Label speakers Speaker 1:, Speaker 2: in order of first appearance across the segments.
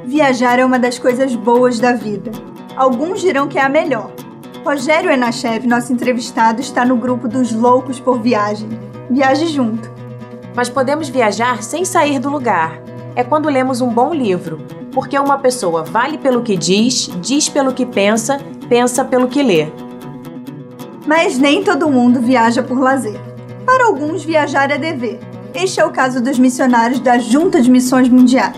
Speaker 1: Viajar é uma das coisas boas da vida. Alguns dirão que é a melhor. Rogério Enachev, nosso entrevistado, está no grupo dos loucos por viagem. Viaje junto.
Speaker 2: Mas podemos viajar sem sair do lugar. É quando lemos um bom livro, porque uma pessoa vale pelo que diz, diz pelo que pensa, pensa pelo que lê.
Speaker 1: Mas nem todo mundo viaja por lazer. Para alguns, viajar é dever. Este é o caso dos missionários da Junta de Missões Mundiais.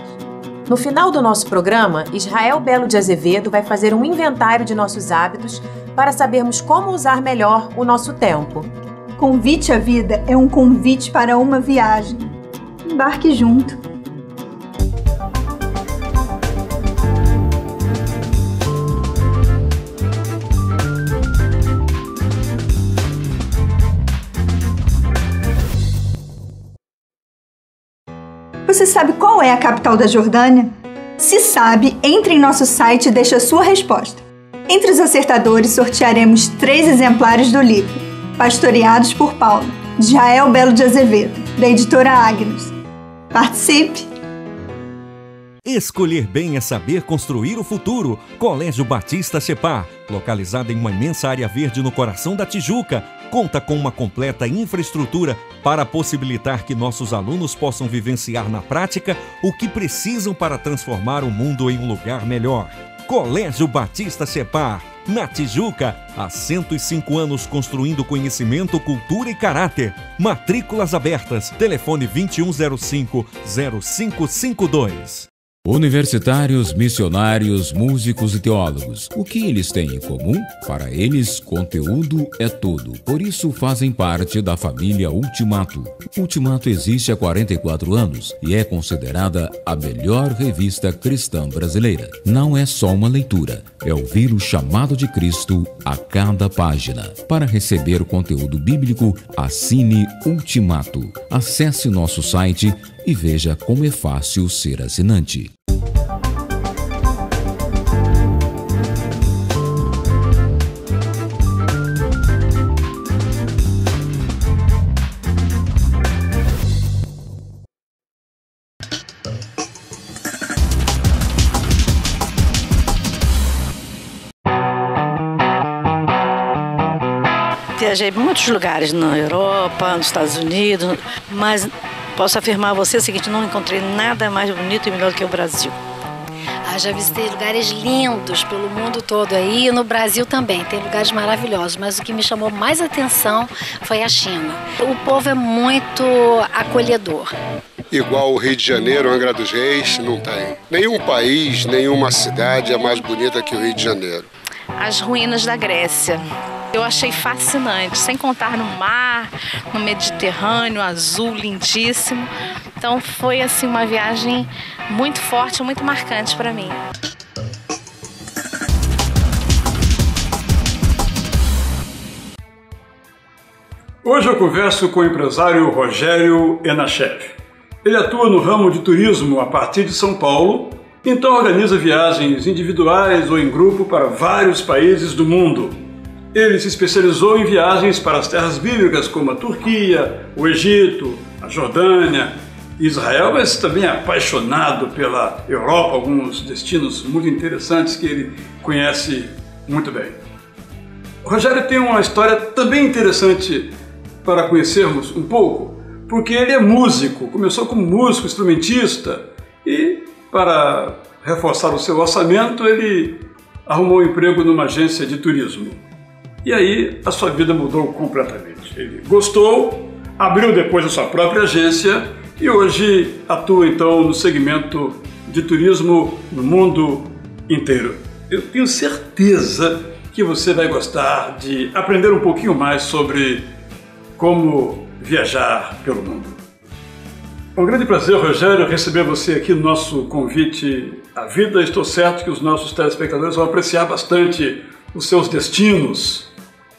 Speaker 2: No final do nosso programa, Israel Belo de Azevedo vai fazer um inventário de nossos hábitos para sabermos como usar melhor o nosso tempo.
Speaker 1: Convite à Vida é um convite para uma viagem. Embarque junto. Você sabe qual é a capital da Jordânia? Se sabe, entre em nosso site e deixe a sua resposta. Entre os acertadores, sortearemos 3 exemplares do livro Pastoreados por Paulo, de Israel Belo de Azevedo, da editora Agnus. Participe!
Speaker 3: Escolher bem é saber construir o futuro. Colégio Batista Shepard, localizado em uma imensa área verde no coração da Tijuca, conta com uma completa infraestrutura para possibilitar que nossos alunos possam vivenciar na prática o que precisam para transformar o mundo em um lugar melhor. Colégio Batista Shepard, na Tijuca, há 105 anos construindo conhecimento, cultura e caráter. Matrículas abertas. Telefone 2105-0552.
Speaker 4: Universitários, missionários, músicos e teólogos. O que eles têm em comum? Para eles, conteúdo é tudo. Por isso, fazem parte da família Ultimato. Ultimato existe há 44 anos e é considerada a melhor revista cristã brasileira. Não é só uma leitura, é ouvir o chamado de Cristo a cada página. Para receber o conteúdo bíblico, assine Ultimato. Acesse nosso site e veja como é fácil ser assinante.
Speaker 5: Viajei em muitos lugares, na Europa, nos Estados Unidos, mas posso afirmar a você o seguinte, não encontrei nada mais bonito e melhor do que o Brasil.
Speaker 6: Já visitei lugares lindos pelo mundo todo aí, e no Brasil também, tem lugares maravilhosos, mas o que me chamou mais atenção foi a China. O povo é muito acolhedor.
Speaker 7: Igual o Rio de Janeiro, Angra dos Reis, não tem. Nenhum país, nenhuma cidade é mais bonita que o Rio de Janeiro.
Speaker 8: As ruínas da Grécia. Eu achei fascinante, sem contar no mar, no Mediterrâneo, azul, lindíssimo. Então foi assim uma viagem muito forte, muito marcante para mim.
Speaker 9: Hoje eu converso com o empresário Rogério Enachev. Ele atua no ramo de turismo a partir de São Paulo, então organiza viagens individuais ou em grupo para vários países do mundo. Ele se especializou em viagens para as terras bíblicas como a Turquia, o Egito, a Jordânia, Israel, mas também é apaixonado pela Europa, alguns destinos muito interessantes que ele conhece muito bem. O Rogério tem uma história também interessante para conhecermos um pouco, porque ele é músico, começou como músico, instrumentista e, para reforçar o seu orçamento, ele arrumou um emprego numa agência de turismo. E aí a sua vida mudou completamente. Ele gostou, abriu depois a sua própria agência e hoje atua então no segmento de turismo no mundo inteiro. Eu tenho certeza que você vai gostar de aprender um pouquinho mais sobre como viajar pelo mundo. É um grande prazer, Rogério, receber você aqui no nosso convite à vida. Estou certo que os nossos telespectadores vão apreciar bastante os seus destinos.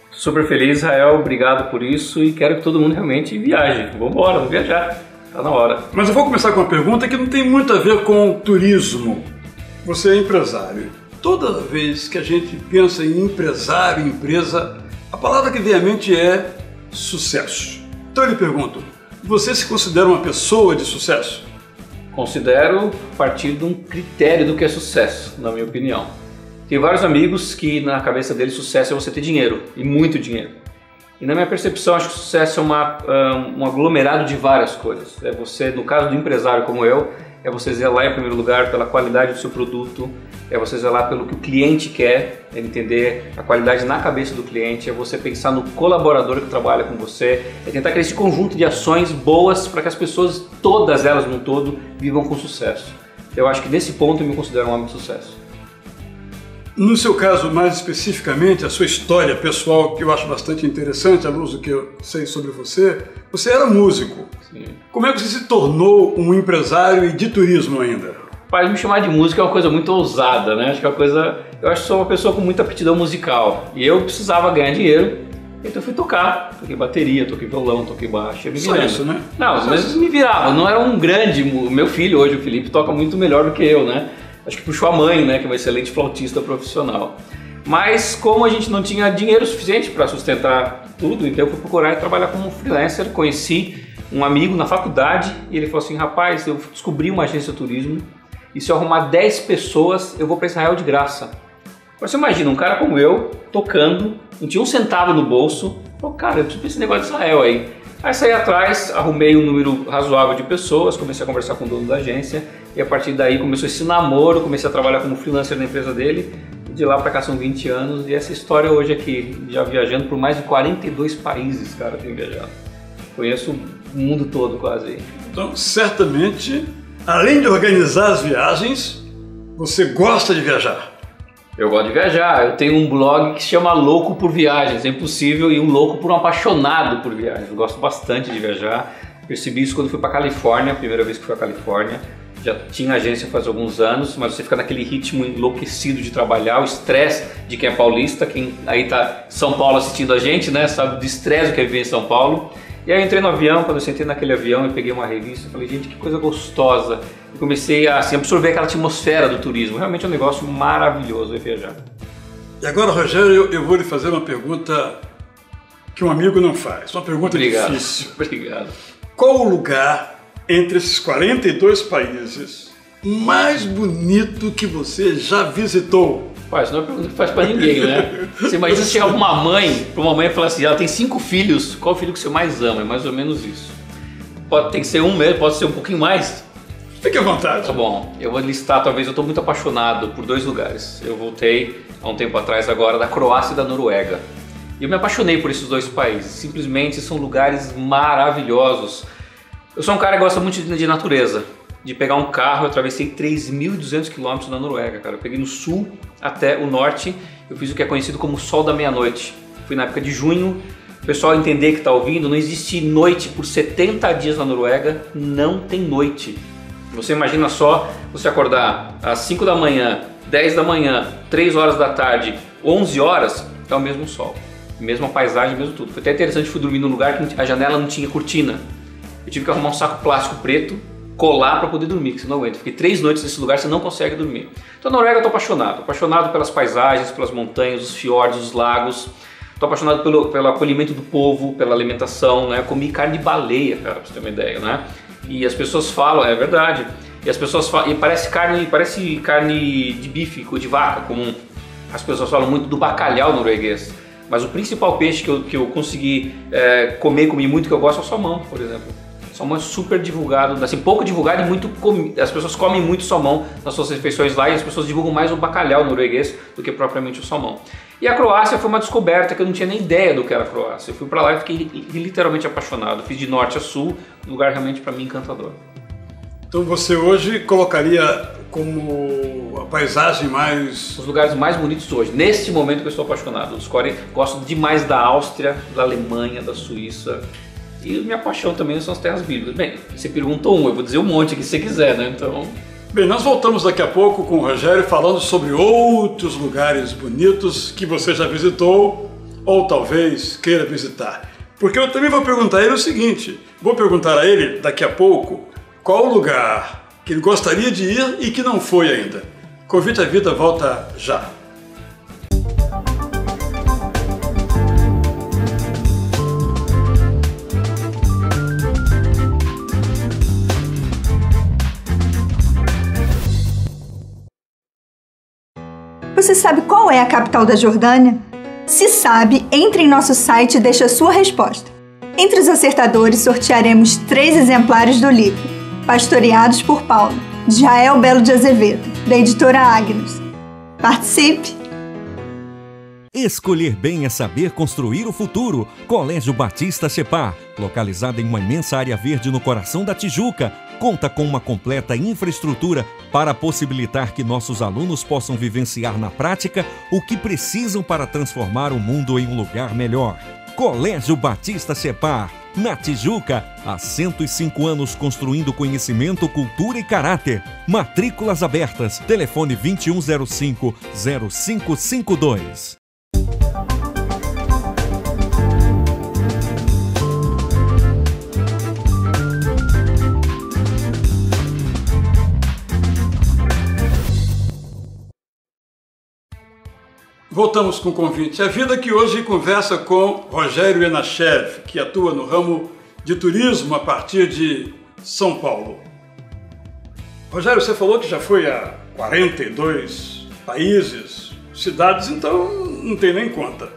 Speaker 10: Super feliz, Israel, obrigado por isso e quero que todo mundo realmente viaje. Vamos embora, vamos viajar, está na hora.
Speaker 9: Mas eu vou começar com uma pergunta que não tem muito a ver com turismo. Você é empresário Toda vez que a gente pensa em empresário, empresa, a palavra que vem à mente é sucesso. Então eu lhe pergunto, você se considera uma pessoa de sucesso?
Speaker 10: Considero a partir de um critério do que é sucesso, na minha opinião. Tenho vários amigos que na cabeça deles sucesso é você ter dinheiro, e muito dinheiro. E na minha percepção, acho que sucesso é um aglomerado de várias coisas. É você, no caso do empresário como eu, é você zelar em primeiro lugar pela qualidade do seu produto, é você zelar pelo que o cliente quer, é entender a qualidade na cabeça do cliente, é você pensar no colaborador que trabalha com você, é tentar criar esse conjunto de ações boas para que as pessoas, todas elas no todo, vivam com sucesso. Eu acho que nesse ponto eu me considero um homem de sucesso.
Speaker 9: No seu caso, mais especificamente, a sua história pessoal, que eu acho bastante interessante, à luz do que eu sei sobre você, você era músico.
Speaker 10: Sim.
Speaker 9: Como é que você se tornou um empresário e de turismo ainda?
Speaker 10: Pai, me chamar de músico é uma coisa muito ousada, né? Acho que é uma coisa... Eu acho que sou uma pessoa com muita aptidão musical. E eu precisava ganhar dinheiro, então eu fui tocar. Toquei bateria, toquei violão, toquei baixo, me virando.
Speaker 9: Só isso, né?
Speaker 10: Não, mas me virava. Não era um grande... O meu filho hoje, o Felipe, toca muito melhor do que eu, né? Acho que puxou a mãe, né? Que é uma excelente flautista profissional. Mas como a gente não tinha dinheiro suficiente para sustentar tudo, então eu fui procurar trabalhar como freelancer. Conheci um amigo na faculdade e ele falou assim, rapaz, eu descobri uma agência de turismo e se eu arrumar 10 pessoas, eu vou para Israel de graça. Mas você imagina, um cara como eu, tocando, não tinha um centavo no bolso, falou, cara, eu preciso desse negócio de Israel aí. Aí saí atrás, arrumei um número razoável de pessoas, comecei a conversar com o dono da agência e a partir daí começou esse namoro, comecei a trabalhar como freelancer na empresa dele. De lá pra cá são 20 anos e essa história hoje aqui, já viajando por mais de 42 países, cara, tenho viajado. Conheço o mundo todo quase.
Speaker 9: Então, certamente, além de organizar as viagens, você gosta de viajar.
Speaker 10: Eu gosto de viajar, eu tenho um blog que se chama Louco por Viagens, é impossível, e um louco por um apaixonado por viagens. Eu gosto bastante de viajar, percebi isso quando fui para Califórnia, a primeira vez que fui à Califórnia. Já tinha agência faz alguns anos, mas você fica naquele ritmo enlouquecido de trabalhar, o estresse de quem é paulista, quem aí tá em São Paulo assistindo a gente, né, sabe do estresse que é viver em São Paulo. E aí eu entrei no avião, quando eu sentei naquele avião eu peguei uma revista e falei, gente, que coisa gostosa. E comecei a assim, absorver aquela atmosfera do turismo, realmente é um negócio maravilhoso viajar.
Speaker 9: E agora, Rogério, eu vou lhe fazer uma pergunta que um amigo não faz, uma pergunta difícil.
Speaker 10: Obrigado.
Speaker 9: Qual o lugar entre esses 42 países mais bonito que você já visitou?
Speaker 10: Pai, isso não é uma pergunta que faz pra ninguém, né? Você imagina se chegar pra uma mãe e falar assim, ela tem 5 filhos, qual o filho que você mais ama? É mais ou menos isso. Tem que ser um mesmo, pode ser um pouquinho mais.
Speaker 9: Fique à vontade.
Speaker 10: Tá bom, eu vou listar, talvez eu estou muito apaixonado por 2 lugares. Eu voltei há um tempo atrás agora da Croácia e da Noruega. E eu me apaixonei por esses 2 países, simplesmente são lugares maravilhosos. Eu sou um cara que gosta muito de natureza, de pegar um carro, eu atravessei 3.200 km na Noruega, cara. Eu peguei no sul até o norte, eu fiz o que é conhecido como Sol da Meia-Noite. Fui na época de junho, o pessoal entender que está ouvindo, não existe noite por 70 dias na Noruega, não tem noite. Você imagina só você acordar às 5 da manhã, 10 da manhã, 3 horas da tarde, 11 horas, é o mesmo sol. Mesma paisagem, mesmo tudo. Foi até interessante, fui dormir num lugar que a janela não tinha cortina. Eu tive que arrumar um saco plástico preto, colar para poder dormir, que você não aguenta. Fiquei 3 noites nesse lugar, você não consegue dormir. Então na Noruega eu tô apaixonado pelas paisagens, pelas montanhas, os fiordes, os lagos. Tô apaixonado pelo acolhimento do povo, pela alimentação, né? Eu comi carne de baleia, cara, pra você ter uma ideia, né? E as pessoas falam, é verdade, e as pessoas falam, e parece carne de bife, de vaca, comum. As pessoas falam muito do bacalhau norueguês. Mas o principal peixe que eu consegui comi muito, que eu gosto, é o salmão, por exemplo. Salmão é super divulgado, assim, pouco divulgado e muito as pessoas comem muito salmão nas suas refeições lá e as pessoas divulgam mais o bacalhau norueguês do que propriamente o salmão. E a Croácia foi uma descoberta que eu não tinha nem ideia do que era a Croácia. Eu fui pra lá e fiquei literalmente apaixonado. Fiz de norte a sul, um lugar realmente para mim encantador.
Speaker 9: Então você hoje colocaria como a paisagem mais...
Speaker 10: Os lugares mais bonitos hoje, neste momento que eu estou apaixonado. Gosto demais da Áustria, da Alemanha, da Suíça. E minha paixão também são as terras bíblicas. Bem, você perguntou eu vou dizer um monte aqui se você quiser, né? Então...
Speaker 9: Bem, nós voltamos daqui a pouco com o Rogério falando sobre outros lugares bonitos que você já visitou ou talvez queira visitar. Porque eu também vou perguntar a ele o seguinte, vou perguntar a ele daqui a pouco qual o lugar que ele gostaria de ir e que não foi ainda. Convite à Vida volta já.
Speaker 1: Você sabe qual é a capital da Jordânia? Se sabe, entre em nosso site e deixe a sua resposta. Entre os acertadores, sortearemos 3 exemplares do livro Pastoreados por Paulo, de Jael Belo de Azevedo, da editora Agnus. Participe!
Speaker 3: Escolher bem é saber construir o futuro. Colégio Batista Chepar, localizado em uma imensa área verde no coração da Tijuca, conta com uma completa infraestrutura para possibilitar que nossos alunos possam vivenciar na prática o que precisam para transformar o mundo em um lugar melhor. Colégio Batista Chepar, na Tijuca, há 105 anos construindo conhecimento, cultura e caráter. Matrículas abertas. Telefone 2105-0552.
Speaker 9: Voltamos com o Convite à Vida, que hoje conversa com Rogério Enachev, que atua no ramo de turismo a partir de São Paulo. Rogério, você falou que já foi a 42 países, cidades, então não tem nem conta.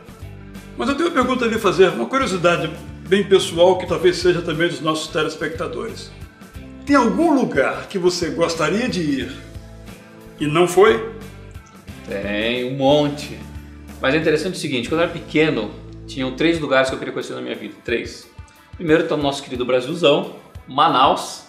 Speaker 9: Mas eu tenho uma pergunta a lhe fazer, uma curiosidade bem pessoal que talvez seja também dos nossos telespectadores. Tem algum lugar que você gostaria de ir e não foi?
Speaker 10: Tem um monte. Mas é interessante o seguinte, quando eu era pequeno, tinham 3 lugares que eu queria conhecer na minha vida. 3. Primeiro está o nosso querido Brasilzão, Manaus.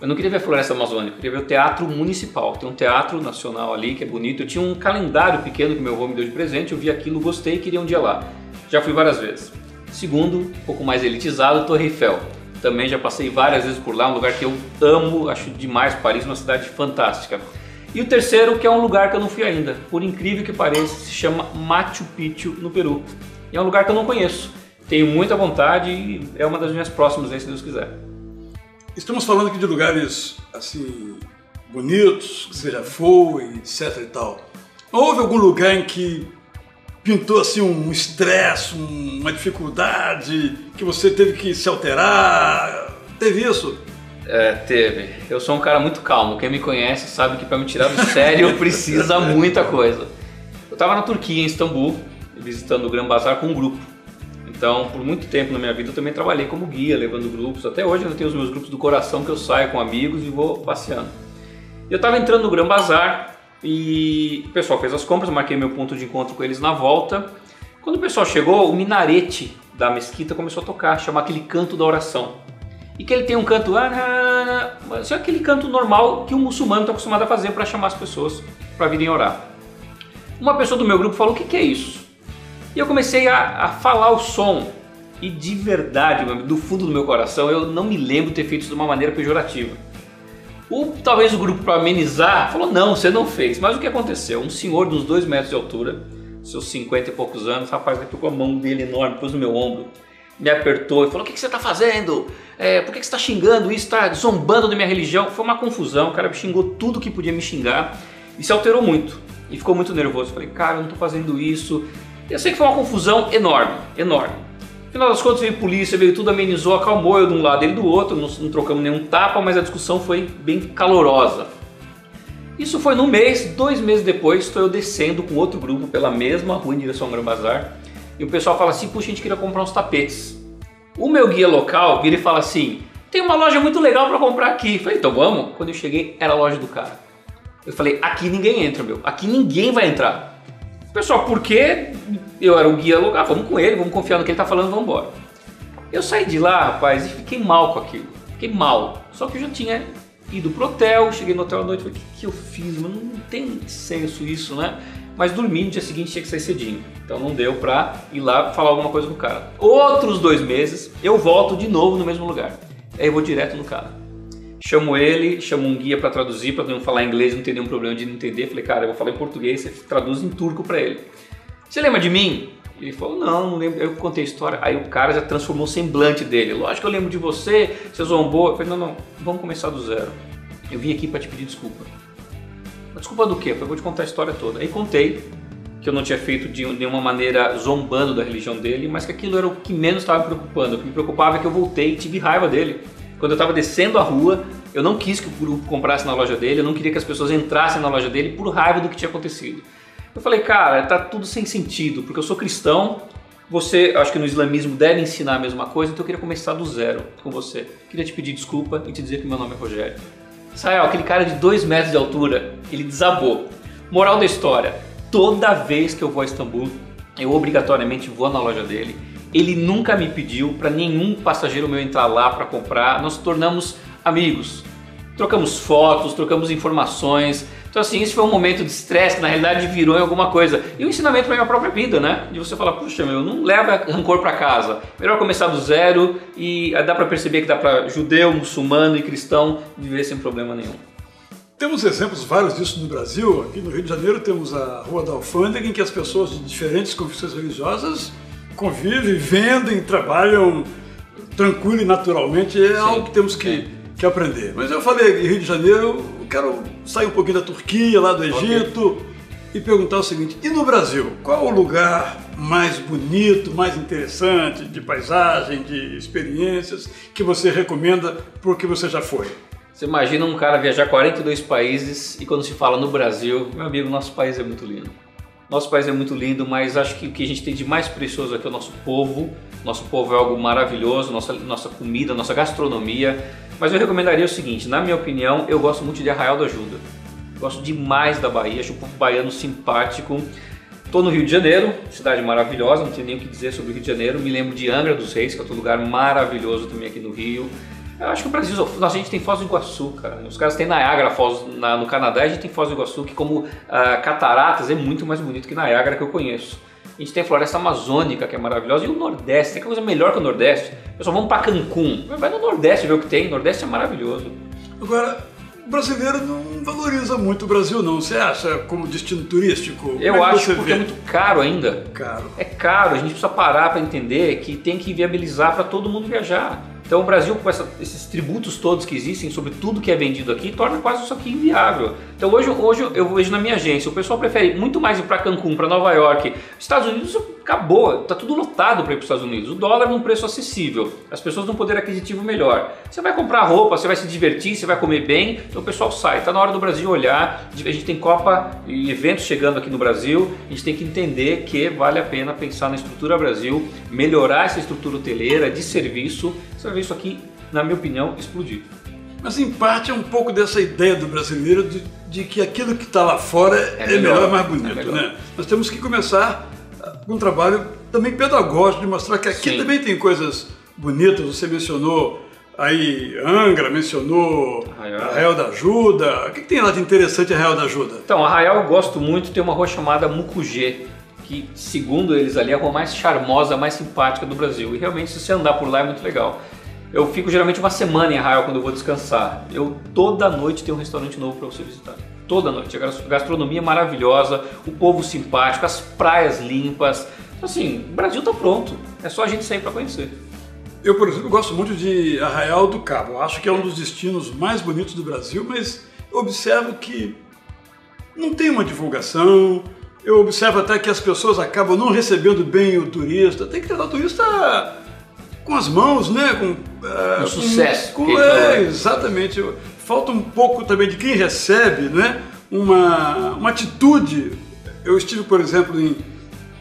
Speaker 10: Eu não queria ver a Floresta Amazônica, eu queria ver o Teatro Municipal. Tem um teatro nacional ali que é bonito. Eu tinha um calendário pequeno que meu avô me deu de presente, eu vi aquilo, gostei e queria um dia lá. Já fui várias vezes. Segundo, um pouco mais elitizado, Torre Eiffel. Também já passei várias vezes por lá, um lugar que eu amo, acho demais. Paris, uma cidade fantástica. E o terceiro, que é um lugar que eu não fui ainda, por incrível que pareça, se chama Machu Picchu, no Peru. E é um lugar que eu não conheço. Tenho muita vontade e é uma das minhas próximas aí, se Deus quiser.
Speaker 9: Estamos falando aqui de lugares, assim, bonitos, que você já foi, etc e tal. Houve algum lugar em que pintou, assim, um estresse, uma dificuldade, que você teve que se alterar? Teve isso?
Speaker 10: Teve. Eu sou um cara muito calmo. Quem me conhece sabe que para me tirar do sério precisa muita coisa. Eu estava na Turquia, em Istambul, visitando o Gran Bazar com um grupo. Então, por muito tempo na minha vida eu também trabalhei como guia, levando grupos. Até hoje eu tenho os meus grupos do coração que eu saio com amigos e vou passeando. Eu estava entrando no Gran Bazar e o pessoal fez as compras, marquei meu ponto de encontro com eles na volta. Quando o pessoal chegou, o minarete da mesquita começou a tocar, chama aquele canto da oração. E que ele tem um canto, mas é aquele canto normal que o muçulmano está acostumado a fazer para chamar as pessoas para virem orar. Uma pessoa do meu grupo falou, o que é isso? E eu comecei a falar o som. E de verdade, do fundo do meu coração, eu não me lembro de ter feito isso de uma maneira pejorativa. Talvez o grupo, para amenizar, falou, não, você não fez. Mas o que aconteceu? Um senhor de uns 2 metros de altura, seus 50 e poucos anos, rapaz, ele pegou a mão dele enorme, pôs no meu ombro, me apertou e falou, o que você está fazendo? Por que você está xingando isso? Está zombando da minha religião? Foi uma confusão, o cara me xingou tudo que podia me xingar e se alterou muito. E ficou muito nervoso. Eu falei, cara, eu não estou fazendo isso. Eu sei que foi uma confusão enorme, enorme. No final das contas veio polícia, veio tudo, amenizou, acalmou eu de um lado e ele do outro. Não trocamos nenhum tapa, mas a discussão foi bem calorosa. Isso foi num mês, 2 meses depois, estou eu descendo com outro grupo pela mesma rua em direção ao Gran Bazar. E o pessoal fala assim, puxa, a gente queria comprar uns tapetes. O meu guia local vira e fala assim, tem uma loja muito legal para comprar aqui. Eu falei, então vamos? Quando eu cheguei, era a loja do cara. Eu falei, aqui ninguém entra, meu. Aqui ninguém vai entrar. Pessoal, por quê? Eu era o guia local, vamos com ele, vamos confiar no que ele tá falando, vamos embora. Eu saí de lá, rapaz, e fiquei mal com aquilo. Fiquei mal. Só que eu já tinha ido pro hotel, cheguei no hotel à noite, falei, o que eu fiz? Mano, não tem senso isso, né? Mas dormi, no dia seguinte tinha que sair cedinho. Então não deu pra ir lá falar alguma coisa com o cara. Outros 2 meses, eu volto de novo no mesmo lugar. Aí eu vou direto no cara. Chamo ele, chamo um guia pra traduzir, pra não falar inglês, não ter nenhum problema de não entender. Falei, cara, eu vou falar em português, você traduz em turco pra ele. Você lembra de mim? Ele falou, não lembro. Eu contei a história. Aí o cara já transformou o semblante dele. Lógico que eu lembro de você, você zombou. Eu falei, não, vamos começar do zero. Eu vim aqui pra te pedir desculpa. Mas desculpa do quê? Eu vou te contar a história toda. Aí contei que eu não tinha feito de nenhuma maneira zombando da religião dele, mas que aquilo era o que menos estava me preocupando. O que me preocupava é que eu voltei e tive raiva dele. Quando eu estava descendo a rua, eu não quis que o grupo comprasse na loja dele, eu não queria que as pessoas entrassem na loja dele por raiva do que tinha acontecido. Eu falei, cara, tá tudo sem sentido, porque eu sou cristão, você, acho que no islamismo deve ensinar a mesma coisa, então eu queria começar do zero com você. Queria te pedir desculpa e te dizer que meu nome é Rogério. Israel, aquele cara de 2 metros de altura, ele desabou. Moral da história, toda vez que eu vou a Istambul, eu obrigatoriamente vou na loja dele. Ele nunca me pediu para nenhum passageiro meu entrar lá para comprar, nós nos tornamos amigos. Trocamos fotos, trocamos informações. Então assim, esse foi um momento de estresse que na realidade virou em alguma coisa. E um ensinamento para minha própria vida, né? De você falar, puxa meu, não leva rancor para casa. Melhor começar do zero e dá para perceber que dá para judeu, muçulmano e cristão viver sem problema nenhum.
Speaker 9: Temos exemplos vários disso no Brasil. Aqui no Rio de Janeiro temos a Rua da Alfândega, em que as pessoas de diferentes confissões religiosas convivem, vendem, trabalham tranquilo e naturalmente. É algo que temos que aprender. Mas eu falei Rio de Janeiro, eu quero sair um pouquinho da Turquia, lá do Egito, e perguntar o seguinte, e no Brasil, qual é o lugar mais bonito, mais interessante, de paisagem, de experiências, que você recomenda porque você já foi?
Speaker 10: Você imagina um cara viajar 42 países e quando se fala no Brasil, meu amigo, nosso país é muito lindo. Nosso país é muito lindo, mas acho que o que a gente tem de mais precioso aqui é o nosso povo. Nosso povo é algo maravilhoso, nossa comida, nossa gastronomia. Mas eu recomendaria o seguinte, na minha opinião, eu gosto muito de Arraial da Ajuda. Gosto demais da Bahia, acho o povo baiano simpático. Estou no Rio de Janeiro, cidade maravilhosa, não tenho nem o que dizer sobre o Rio de Janeiro. Me lembro de Angra dos Reis, que é outro lugar maravilhoso também aqui no Rio. Eu acho que o Brasil, a gente tem Foz do Iguaçu, cara. Os caras têm Niagara Falls no Canadá, a gente tem Foz do Iguaçu, que como cataratas é muito mais bonito que Niagara, que eu conheço. A gente tem a floresta amazônica, que é maravilhosa, e o Nordeste, tem coisa melhor que o Nordeste. Pessoal, vamos para Cancún, vai no Nordeste ver o que tem, o Nordeste é maravilhoso.
Speaker 9: Agora, o brasileiro não valoriza muito o Brasil, não. Você acha como destino turístico?
Speaker 10: Eu acho porque é muito caro ainda.
Speaker 9: Caro.
Speaker 10: É caro, a gente precisa parar para entender que tem que viabilizar para todo mundo viajar. Então o Brasil, com esses tributos todos que existem sobre tudo que é vendido aqui, torna quase isso aqui inviável. Então hoje eu vejo na minha agência, o pessoal prefere muito mais ir para Cancún, para Nova York. Estados Unidos acabou, está tudo lotado para ir para os Estados Unidos. O dólar num preço acessível, as pessoas num poder aquisitivo melhor. Você vai comprar roupa, você vai se divertir, você vai comer bem, então o pessoal sai. Está na hora do Brasil olhar, a gente tem Copa e eventos chegando aqui no Brasil, a gente tem que entender que vale a pena pensar na estrutura Brasil, melhorar essa estrutura hoteleira, de serviço. Você vai ver isso aqui, na minha opinião, explodir.
Speaker 9: Mas em parte é um pouco dessa ideia do brasileiro de que aquilo que está lá fora é melhor, mais bonito, né? Nós temos que começar com um trabalho também pedagógico de mostrar que aqui também tem coisas bonitas. Você mencionou aí Angra, mencionou Arraial da Ajuda. O que tem lá de interessante em Arraial da Ajuda?
Speaker 10: Então, Arraial eu gosto muito, tem uma rua chamada Mucugê, que segundo eles ali é a rua mais charmosa, mais simpática do Brasil. E realmente se você andar por lá é muito legal. Eu fico geralmente uma semana em Arraial quando eu vou descansar. Toda noite tem um restaurante novo para você visitar. Toda noite. A gastronomia maravilhosa, o povo simpático, as praias limpas. Assim, o Brasil está pronto. É só a gente sair para conhecer.
Speaker 9: Eu, por exemplo, gosto muito de Arraial do Cabo. Eu acho que é um dos destinos mais bonitos do Brasil, mas eu observo que não tem uma divulgação. Eu observo até que as pessoas acabam não recebendo bem o turista. Tem que tratar o turista com as mãos, né?
Speaker 10: Com sucesso.
Speaker 9: Exatamente. Falta um pouco também de quem recebe, né? Uma atitude. Eu estive, por exemplo, em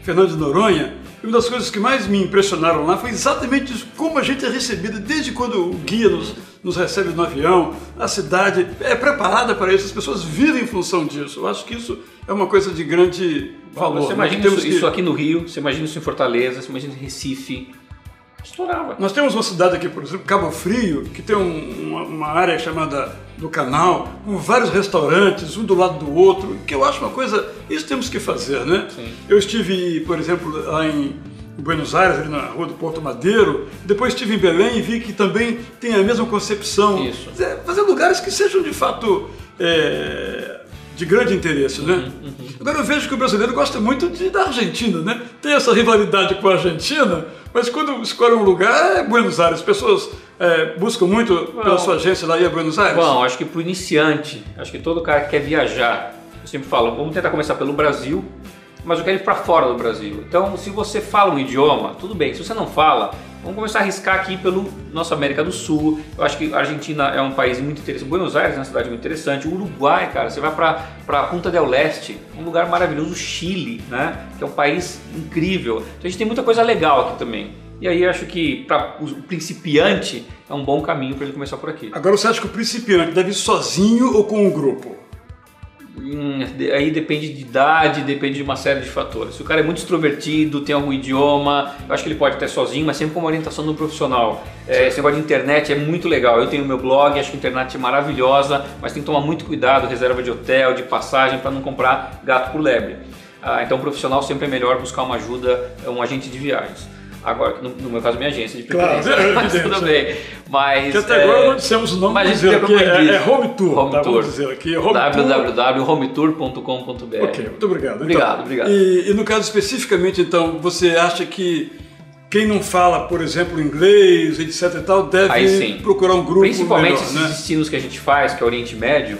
Speaker 9: Fernando de Noronha, e uma das coisas que mais me impressionaram lá foi exatamente isso, como a gente é recebida desde quando o guia nos recebe no avião. A cidade é preparada para isso, as pessoas vivem em função disso. Eu acho que isso é uma coisa de grande valor.
Speaker 10: Você imagina isso aqui no Rio, você imagina isso em Fortaleza, você imagina em Recife. Estourava.
Speaker 9: Nós temos uma cidade aqui, por exemplo, Cabo Frio, que tem uma área chamada do Canal, com vários restaurantes, um do lado do outro, que eu acho uma coisa, isso temos que fazer, né?
Speaker 10: Sim.
Speaker 9: Eu estive, por exemplo, lá em Buenos Aires, ali na Rua do Porto Madeiro, depois estive em Belém e vi que também tem a mesma concepção.
Speaker 10: Isso.
Speaker 9: Fazer lugares que sejam de fato de grande interesse, né? Agora eu vejo que o brasileiro gosta muito da Argentina, né? Tem essa rivalidade com a Argentina, mas quando escolhe um lugar é Buenos Aires. As pessoas buscam muito pela sua agência lá em Buenos Aires?
Speaker 10: Bom, acho que para o iniciante, acho que todo cara que quer viajar Eu sempre falo, vamos tentar começar pelo Brasil, mas eu quero ir para fora do Brasil. Então, se você fala um idioma, tudo bem. Se você não fala, vamos começar a arriscar aqui pelo nossa América do Sul. Eu acho que a Argentina é um país muito interessante. Buenos Aires é uma cidade muito interessante. O Uruguai, cara, você vai para Punta del Este, um lugar maravilhoso. O Chile, né, que é um país incrível. Então a gente tem muita coisa legal aqui também. E aí eu acho que para o principiante é um bom caminho para ele começar por aqui.
Speaker 9: Agora, você acha que o principiante deve ir sozinho ou com um grupo?
Speaker 10: Aí depende de idade, depende de uma série de fatores. Se o cara é muito extrovertido, tem algum idioma, eu acho que ele pode até sozinho, mas sempre com uma orientação do profissional. Esse negócio de internet é muito legal. Eu tenho meu blog, acho que a internet é maravilhosa, mas tem que tomar muito cuidado, reserva de hotel, de passagem, para não comprar gato por lebre. Então o profissional sempre é melhor buscar uma ajuda, um agente de viagens. Agora, no meu caso, minha agência de preferência,
Speaker 9: claro,
Speaker 10: mas tudo bem. Mas,
Speaker 9: que até agora não dissemos o nome,
Speaker 10: mas
Speaker 9: dizer aqui, é Home Tour.
Speaker 10: Home Tour.
Speaker 9: Vamos dizer aqui,
Speaker 10: www.hometour.com.br.
Speaker 9: Ok, muito obrigado.
Speaker 10: Obrigado, obrigado.
Speaker 9: E no caso especificamente, então, você acha que quem não fala, por exemplo, inglês, etc e tal, deve procurar um grupo
Speaker 10: principalmente
Speaker 9: melhor,
Speaker 10: esses
Speaker 9: né?
Speaker 10: destinos que a gente faz, que é o Oriente Médio,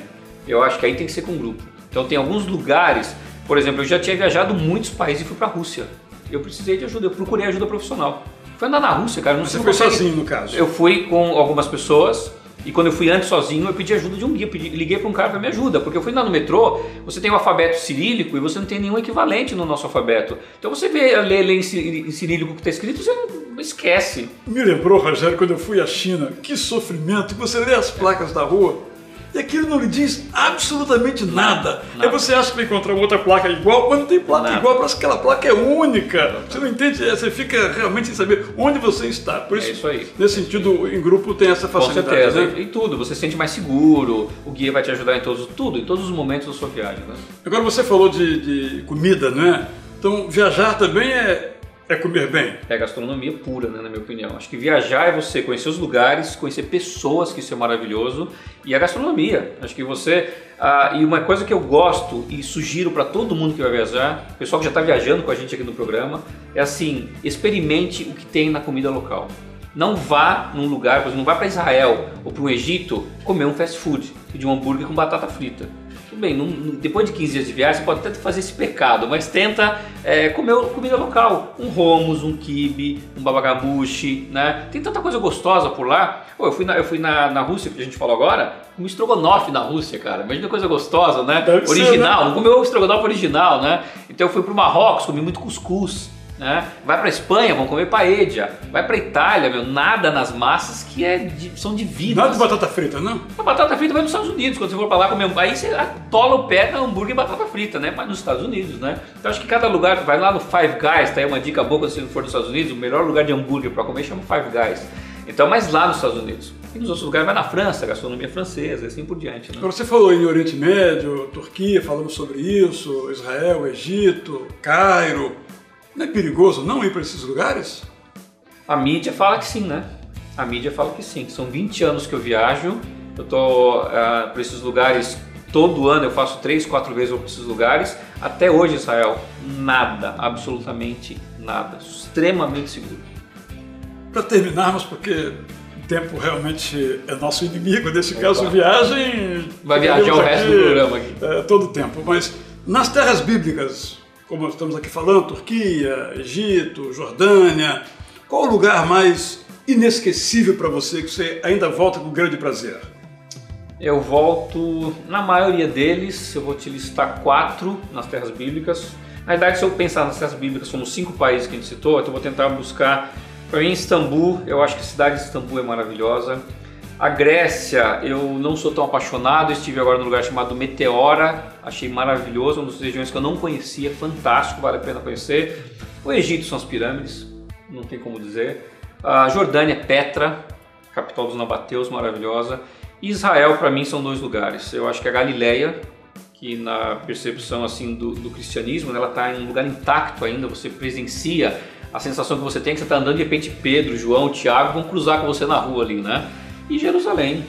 Speaker 10: eu acho que aí tem que ser com grupo. Então tem alguns lugares, por exemplo, eu já tinha viajado muitos países e fui para a Rússia. Eu precisei de ajuda, eu procurei ajuda profissional. Fui andar na Rússia, cara. Não sei.
Speaker 9: Você foi sozinho, no caso?
Speaker 10: Eu fui com algumas pessoas e quando eu fui antes sozinho, eu pedi ajuda de um guia. Liguei para um cara para me ajuda, porque eu fui andar no metrô, você tem o alfabeto cirílico e você não tem nenhum equivalente no nosso alfabeto. Então você lê em cirílico o que está escrito, você não esquece.
Speaker 9: Me lembrou, Rogério, quando eu fui à China, que sofrimento, você lê as placas da rua e aquilo não lhe diz absolutamente nada. Aí você acha que vai encontrar outra placa igual, mas não tem placa igual, parece que aquela placa é única. Você não entende, você fica realmente sem saber onde você está. Por isso
Speaker 10: aí.
Speaker 9: Nesse sentido, em grupo tem essa facilidade.
Speaker 10: Com certeza,
Speaker 9: né?
Speaker 10: E tudo, você se sente mais seguro, o guia vai te ajudar em todos os momentos da sua viagem. Né?
Speaker 9: Agora você falou de comida, né? Então viajar também é comer bem.
Speaker 10: É gastronomia pura, né, na minha opinião. Acho que viajar é você conhecer os lugares, conhecer pessoas, que isso é maravilhoso, e a gastronomia. Acho que você... e uma coisa que eu gosto e sugiro para todo mundo que vai viajar, o pessoal que já está viajando com a gente aqui no programa, é assim, experimente o que tem na comida local. Não vá num lugar, por exemplo, não vá para Israel ou para o Egito comer um fast food, pedir um hambúrguer com batata frita. Tudo bem, depois de 15 dias de viagem você pode até fazer esse pecado, mas tenta comer comida local. Um hummus, um quibe, um baba ganoush, né? Tem tanta coisa gostosa por lá. Pô, eu fui na Rússia, que a gente falou agora, comi estrogonofe na Rússia, cara. Imagina coisa gostosa, né?
Speaker 9: Deve
Speaker 10: original,
Speaker 9: ser, né?
Speaker 10: Não comeu o estrogonofe original, né? Então eu fui pro Marrocos, comi muito cuscuz. Né? Vai para Espanha, vão comer paella. Vai para Itália, nada nas massas que são divinas.
Speaker 9: Nada de batata frita, não?
Speaker 10: A batata frita vai nos Estados Unidos, quando você for para lá comer, aí você atola o pé no hambúrguer e batata frita, né? Mas nos Estados Unidos, né? Então acho que cada lugar, vai lá no Five Guys, tá aí uma dica boa quando você for nos Estados Unidos, o melhor lugar de hambúrguer para comer chama Five Guys. Então, mas lá nos Estados Unidos. E nos outros lugares vai na França, gastronomia francesa, e assim por diante. Né?
Speaker 9: Agora você falou em Oriente Médio, Turquia, falamos sobre isso, Israel, Egito, Cairo. Não é perigoso não ir para esses lugares?
Speaker 10: A mídia fala que sim, né? A mídia fala que sim. São 20 anos que eu viajo, eu tô para esses lugares todo ano, eu faço 3, 4 vezes para esses lugares. Até hoje, Israel, nada, absolutamente nada. Extremamente seguro.
Speaker 9: Para terminarmos, porque o tempo realmente é nosso inimigo, nesse caso viagem...
Speaker 10: Vai viajar o resto do programa aqui.
Speaker 9: Todo o tempo, mas nas terras bíblicas, como estamos aqui falando, Turquia, Egito, Jordânia, qual o lugar mais inesquecível para você, que você ainda volta com grande prazer?
Speaker 10: Eu volto, na maioria deles, eu vou te listar 4 nas terras bíblicas. Na verdade, se eu pensar nas terras bíblicas, somos 5 países que a gente citou, então eu vou tentar buscar, para mim, Istambul. Eu acho que a cidade de Istambul é maravilhosa. A Grécia, eu não sou tão apaixonado, estive agora num lugar chamado Meteora, achei maravilhoso, uma das regiões que eu não conhecia, fantástico, vale a pena conhecer. O Egito são as pirâmides, não tem como dizer. A Jordânia, Petra, capital dos nabateus, maravilhosa. E Israel, para mim, são 2 lugares. Eu acho que a Galileia, que na percepção assim do cristianismo, ela está em um lugar intacto ainda, você presencia a sensação que você tem que você está andando e de repente Pedro, João, Tiago vão cruzar com você na rua ali, né? E Jerusalém,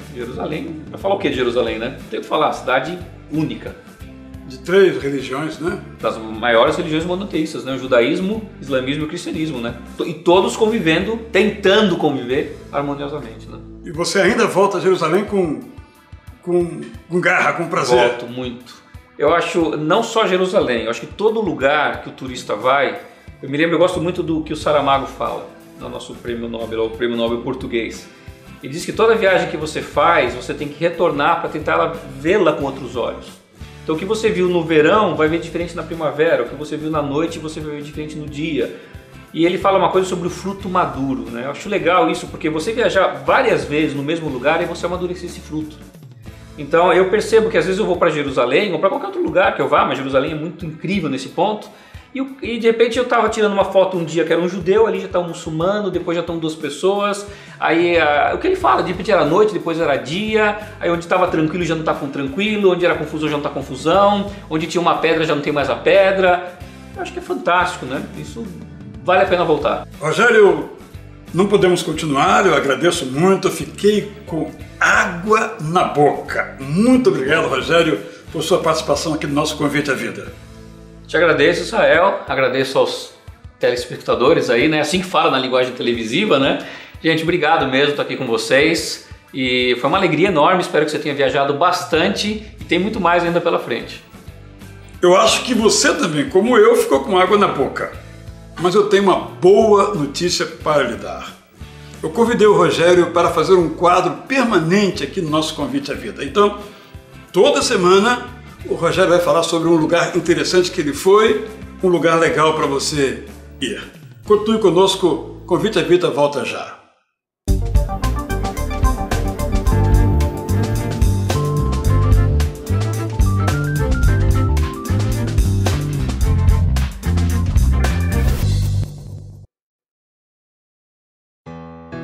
Speaker 10: vai falar o que de Jerusalém, né? Tem que falar, cidade única.
Speaker 9: De 3 religiões, né?
Speaker 10: Das maiores religiões monoteístas, né? O judaísmo, o islamismo e o cristianismo, né? E todos convivendo, tentando conviver harmoniosamente, né?
Speaker 9: E você ainda volta a Jerusalém com garra, com prazer?
Speaker 10: Volto muito. eu acho, não só Jerusalém, eu acho que todo lugar que o turista vai, eu gosto muito do que o Saramago fala, no nosso prêmio Nobel, o prêmio Nobel português. Ele diz que toda viagem que você faz, você tem que retornar para tentar vê-la com outros olhos. Então o que você viu no verão vai ver diferente na primavera, o que você viu na noite você vai ver diferente no dia. E ele fala uma coisa sobre o fruto maduro, né? Eu acho legal isso, porque você viajar várias vezes no mesmo lugar e você amadurecer esse fruto. Então eu percebo que às vezes eu vou para Jerusalém ou para qualquer outro lugar que eu vá, mas Jerusalém é muito incrível nesse ponto. E de repente eu estava tirando uma foto um dia que era um judeu, ali já está um muçulmano, depois já estão 2 pessoas. Aí o que ele fala, de repente era noite, depois era dia, aí onde estava tranquilo já não está tranquilo, onde era confusão já não está confusão, onde tinha uma pedra já não tem mais a pedra. Eu acho que é fantástico, né? Isso vale a pena voltar.
Speaker 9: Rogério, não podemos continuar, eu agradeço muito, eu fiquei com água na boca. Muito obrigado, Rogério, por sua participação aqui no nosso Convite à Vida.
Speaker 10: Te agradeço, Israel, agradeço aos telespectadores aí, né? Assim que fala na linguagem televisiva, né? Gente, obrigado mesmo, estou aqui com vocês e foi uma alegria enorme, espero que você tenha viajado bastante e tem muito mais ainda pela frente.
Speaker 9: Eu acho que você também, como eu, ficou com água na boca. Mas eu tenho uma boa notícia para lhe dar. Eu convidei o Rogério para fazer um quadro permanente aqui no nosso Convite à Vida. Então, toda semana, o Rogério vai falar sobre um lugar interessante que ele foi, um lugar legal para você ir. Continue conosco, Convite à Vida volta já.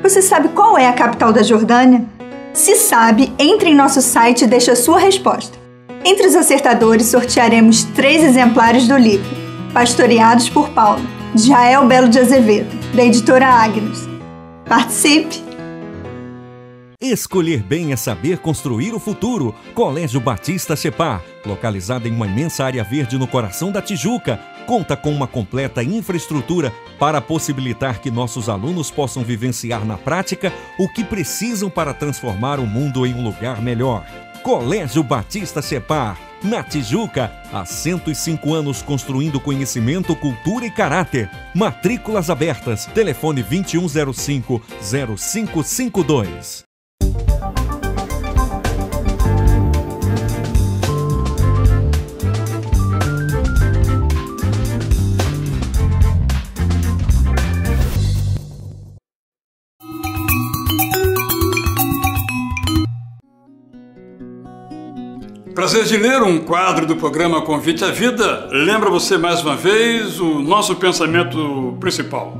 Speaker 1: Você sabe qual é a capital da Jordânia? Se sabe, entre em nosso site e deixe a sua resposta. Entre os acertadores, sortearemos 3 exemplares do livro Pastoreados por Paulo, de Jael Belo de Azevedo, da editora Agnus. Participe!
Speaker 3: Escolher bem é saber construir o futuro. Colégio Batista Separ, localizado em uma imensa área verde no coração da Tijuca, conta com uma completa infraestrutura para possibilitar que nossos alunos possam vivenciar na prática o que precisam para transformar o mundo em um lugar melhor. Colégio Batista Separ, na Tijuca, há 105 anos construindo conhecimento, cultura e caráter. Matrículas abertas. Telefone 2105-0552.
Speaker 9: Prazer de ler um quadro do programa Convite à Vida. Lembra você mais uma vez o nosso pensamento principal.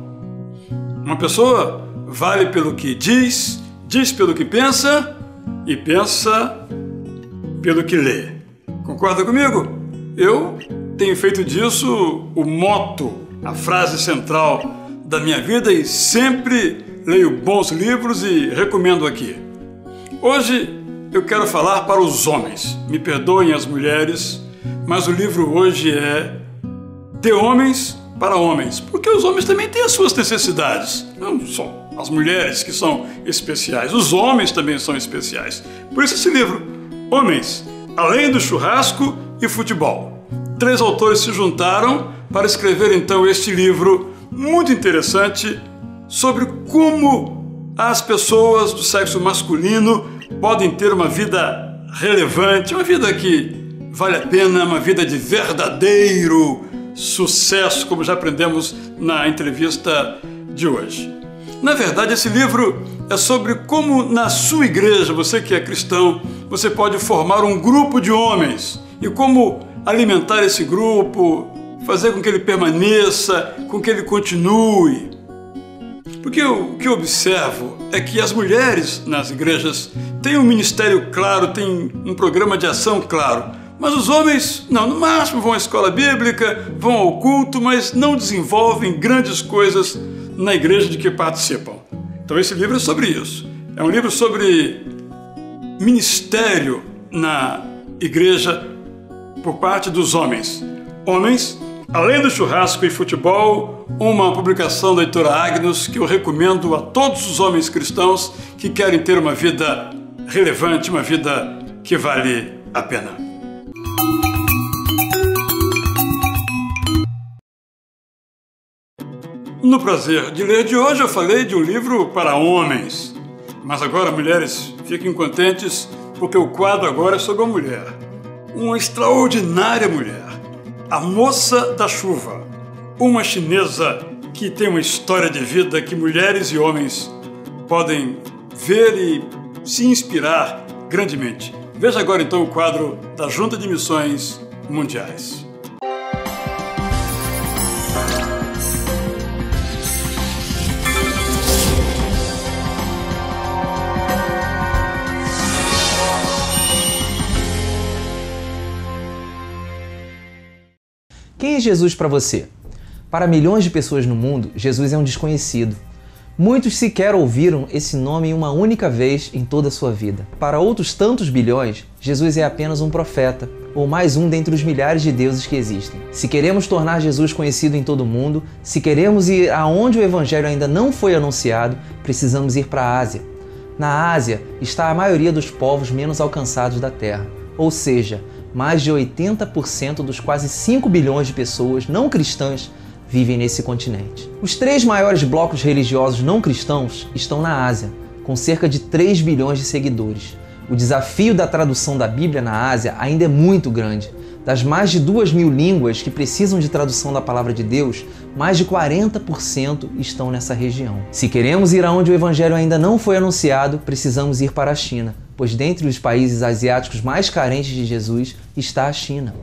Speaker 9: Uma pessoa vale pelo que diz, diz pelo que pensa e pensa pelo que lê. Concorda comigo? Eu tenho feito disso o motto, a frase central da minha vida e sempre leio bons livros e recomendo aqui. Hoje eu quero falar para os homens, me perdoem as mulheres, mas o livro hoje é De Homens para Homens, porque os homens também têm as suas necessidades, não só as mulheres que são especiais, os homens também são especiais. Por isso esse livro, Homens, Além do Churrasco e Futebol. 3 autores se juntaram para escrever então este livro muito interessante sobre como as pessoas do sexo masculino podem ter uma vida relevante, uma vida que vale a pena, uma vida de verdadeiro sucesso, como já aprendemos na entrevista de hoje. Na verdade, esse livro é sobre como na sua igreja, você que é cristão, você pode formar um grupo de homens e como alimentar esse grupo, fazer com que ele permaneça, com que ele continue. Porque o que eu observo é que as mulheres nas igrejas têm um ministério claro, têm um programa de ação claro, mas os homens, não, no máximo vão à escola bíblica, vão ao culto, mas não desenvolvem grandes coisas na igreja de que participam. Então esse livro é sobre isso. É um livro sobre ministério na igreja por parte dos homens. Homens, Além do Churrasco e Futebol, uma publicação da editora Agnus que eu recomendo a todos os homens cristãos que querem ter uma vida relevante, uma vida que vale a pena. No Prazer de Ler de hoje eu falei de um livro para homens. Mas agora, mulheres, fiquem contentes porque o quadro agora é sobre uma mulher. Uma extraordinária mulher. A Moça da Chuva. Uma chinesa que tem uma história de vida que mulheres e homens podem ver e se inspirar grandemente. Veja agora então o quadro da Junta de Missões Mundiais.
Speaker 11: Quem é Jesus para você? Para milhões de pessoas no mundo, Jesus é um desconhecido. Muitos sequer ouviram esse nome uma única vez em toda a sua vida. Para outros tantos bilhões, Jesus é apenas um profeta, ou mais um dentre os milhares de deuses que existem. Se queremos tornar Jesus conhecido em todo o mundo, se queremos ir aonde o Evangelho ainda não foi anunciado, precisamos ir para a Ásia. Na Ásia está a maioria dos povos menos alcançados da Terra, ou seja, mais de 80% dos quase 5 bilhões de pessoas não cristãs vivem nesse continente. Os 3 maiores blocos religiosos não cristãos estão na Ásia, com cerca de 3 bilhões de seguidores. O desafio da tradução da Bíblia na Ásia ainda é muito grande. Das mais de 2.000 línguas que precisam de tradução da Palavra de Deus, mais de 40% estão nessa região. Se queremos ir aonde o Evangelho ainda não foi anunciado, precisamos ir para a China, pois dentre os países asiáticos mais carentes de Jesus está a China.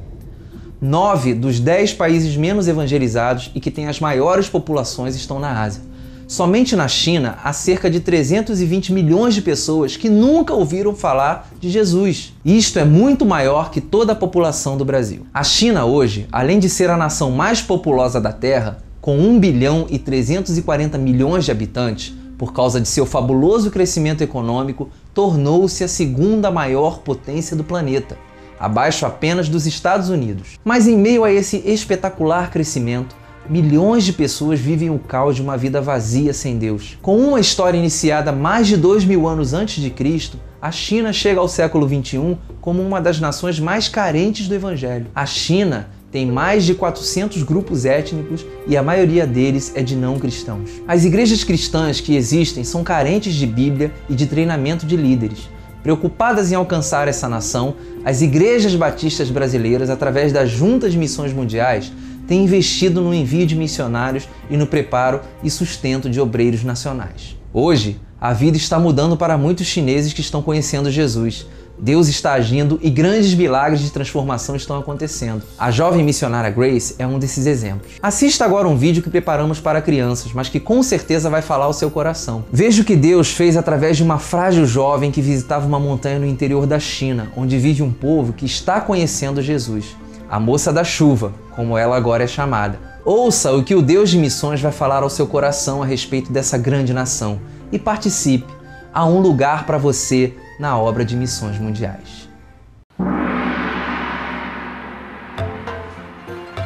Speaker 11: 9 dos 10 países menos evangelizados e que têm as maiores populações estão na Ásia. Somente na China há cerca de 320 milhões de pessoas que nunca ouviram falar de Jesus. Isto é muito maior que toda a população do Brasil. A China hoje, além de ser a nação mais populosa da Terra, com 1 bilhão e 340 milhões de habitantes, por causa de seu fabuloso crescimento econômico, tornou-se a segunda maior potência do planeta, abaixo apenas dos Estados Unidos. Mas em meio a esse espetacular crescimento, milhões de pessoas vivem o caos de uma vida vazia sem Deus. Com uma história iniciada mais de 2.000 anos antes de Cristo, a China chega ao século XXI como uma das nações mais carentes do Evangelho. A China tem mais de 400 grupos étnicos e a maioria deles é de não cristãos. As igrejas cristãs que existem são carentes de Bíblia e de treinamento de líderes. Preocupadas em alcançar essa nação, as igrejas batistas brasileiras, através das Juntas de Missões Mundiais, têm investido no envio de missionários e no preparo e sustento de obreiros nacionais. Hoje, a vida está mudando para muitos chineses que estão conhecendo Jesus. Deus está agindo e grandes milagres de transformação estão acontecendo. A jovem missionária Grace é um desses exemplos. Assista agora um vídeo que preparamos para crianças, mas que com certeza vai falar ao seu coração. Veja o que Deus fez através de uma frágil jovem que visitava uma montanha no interior da China, onde vive um povo que está conhecendo Jesus. A Moça da Chuva, como ela agora é chamada. Ouça o que o Deus de Missões vai falar ao seu coração a respeito dessa grande nação e participe. Há um lugar para você na obra de missões mundiais.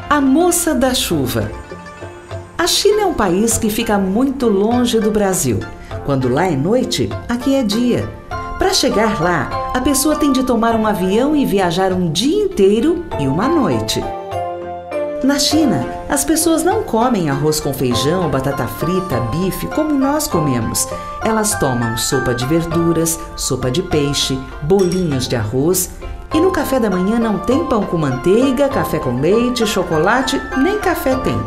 Speaker 12: A Moça da Chuva. A China é um país que fica muito longe do Brasil. Quando lá é noite, aqui é dia. Para chegar lá, a pessoa tem de tomar um avião e viajar um dia inteiro e uma noite. Na China, as pessoas não comem arroz com feijão, batata frita, bife, como nós comemos. Elas tomam sopa de verduras, sopa de peixe, bolinhos de arroz. E no café da manhã não tem pão com manteiga, café com leite, chocolate, nem café tem.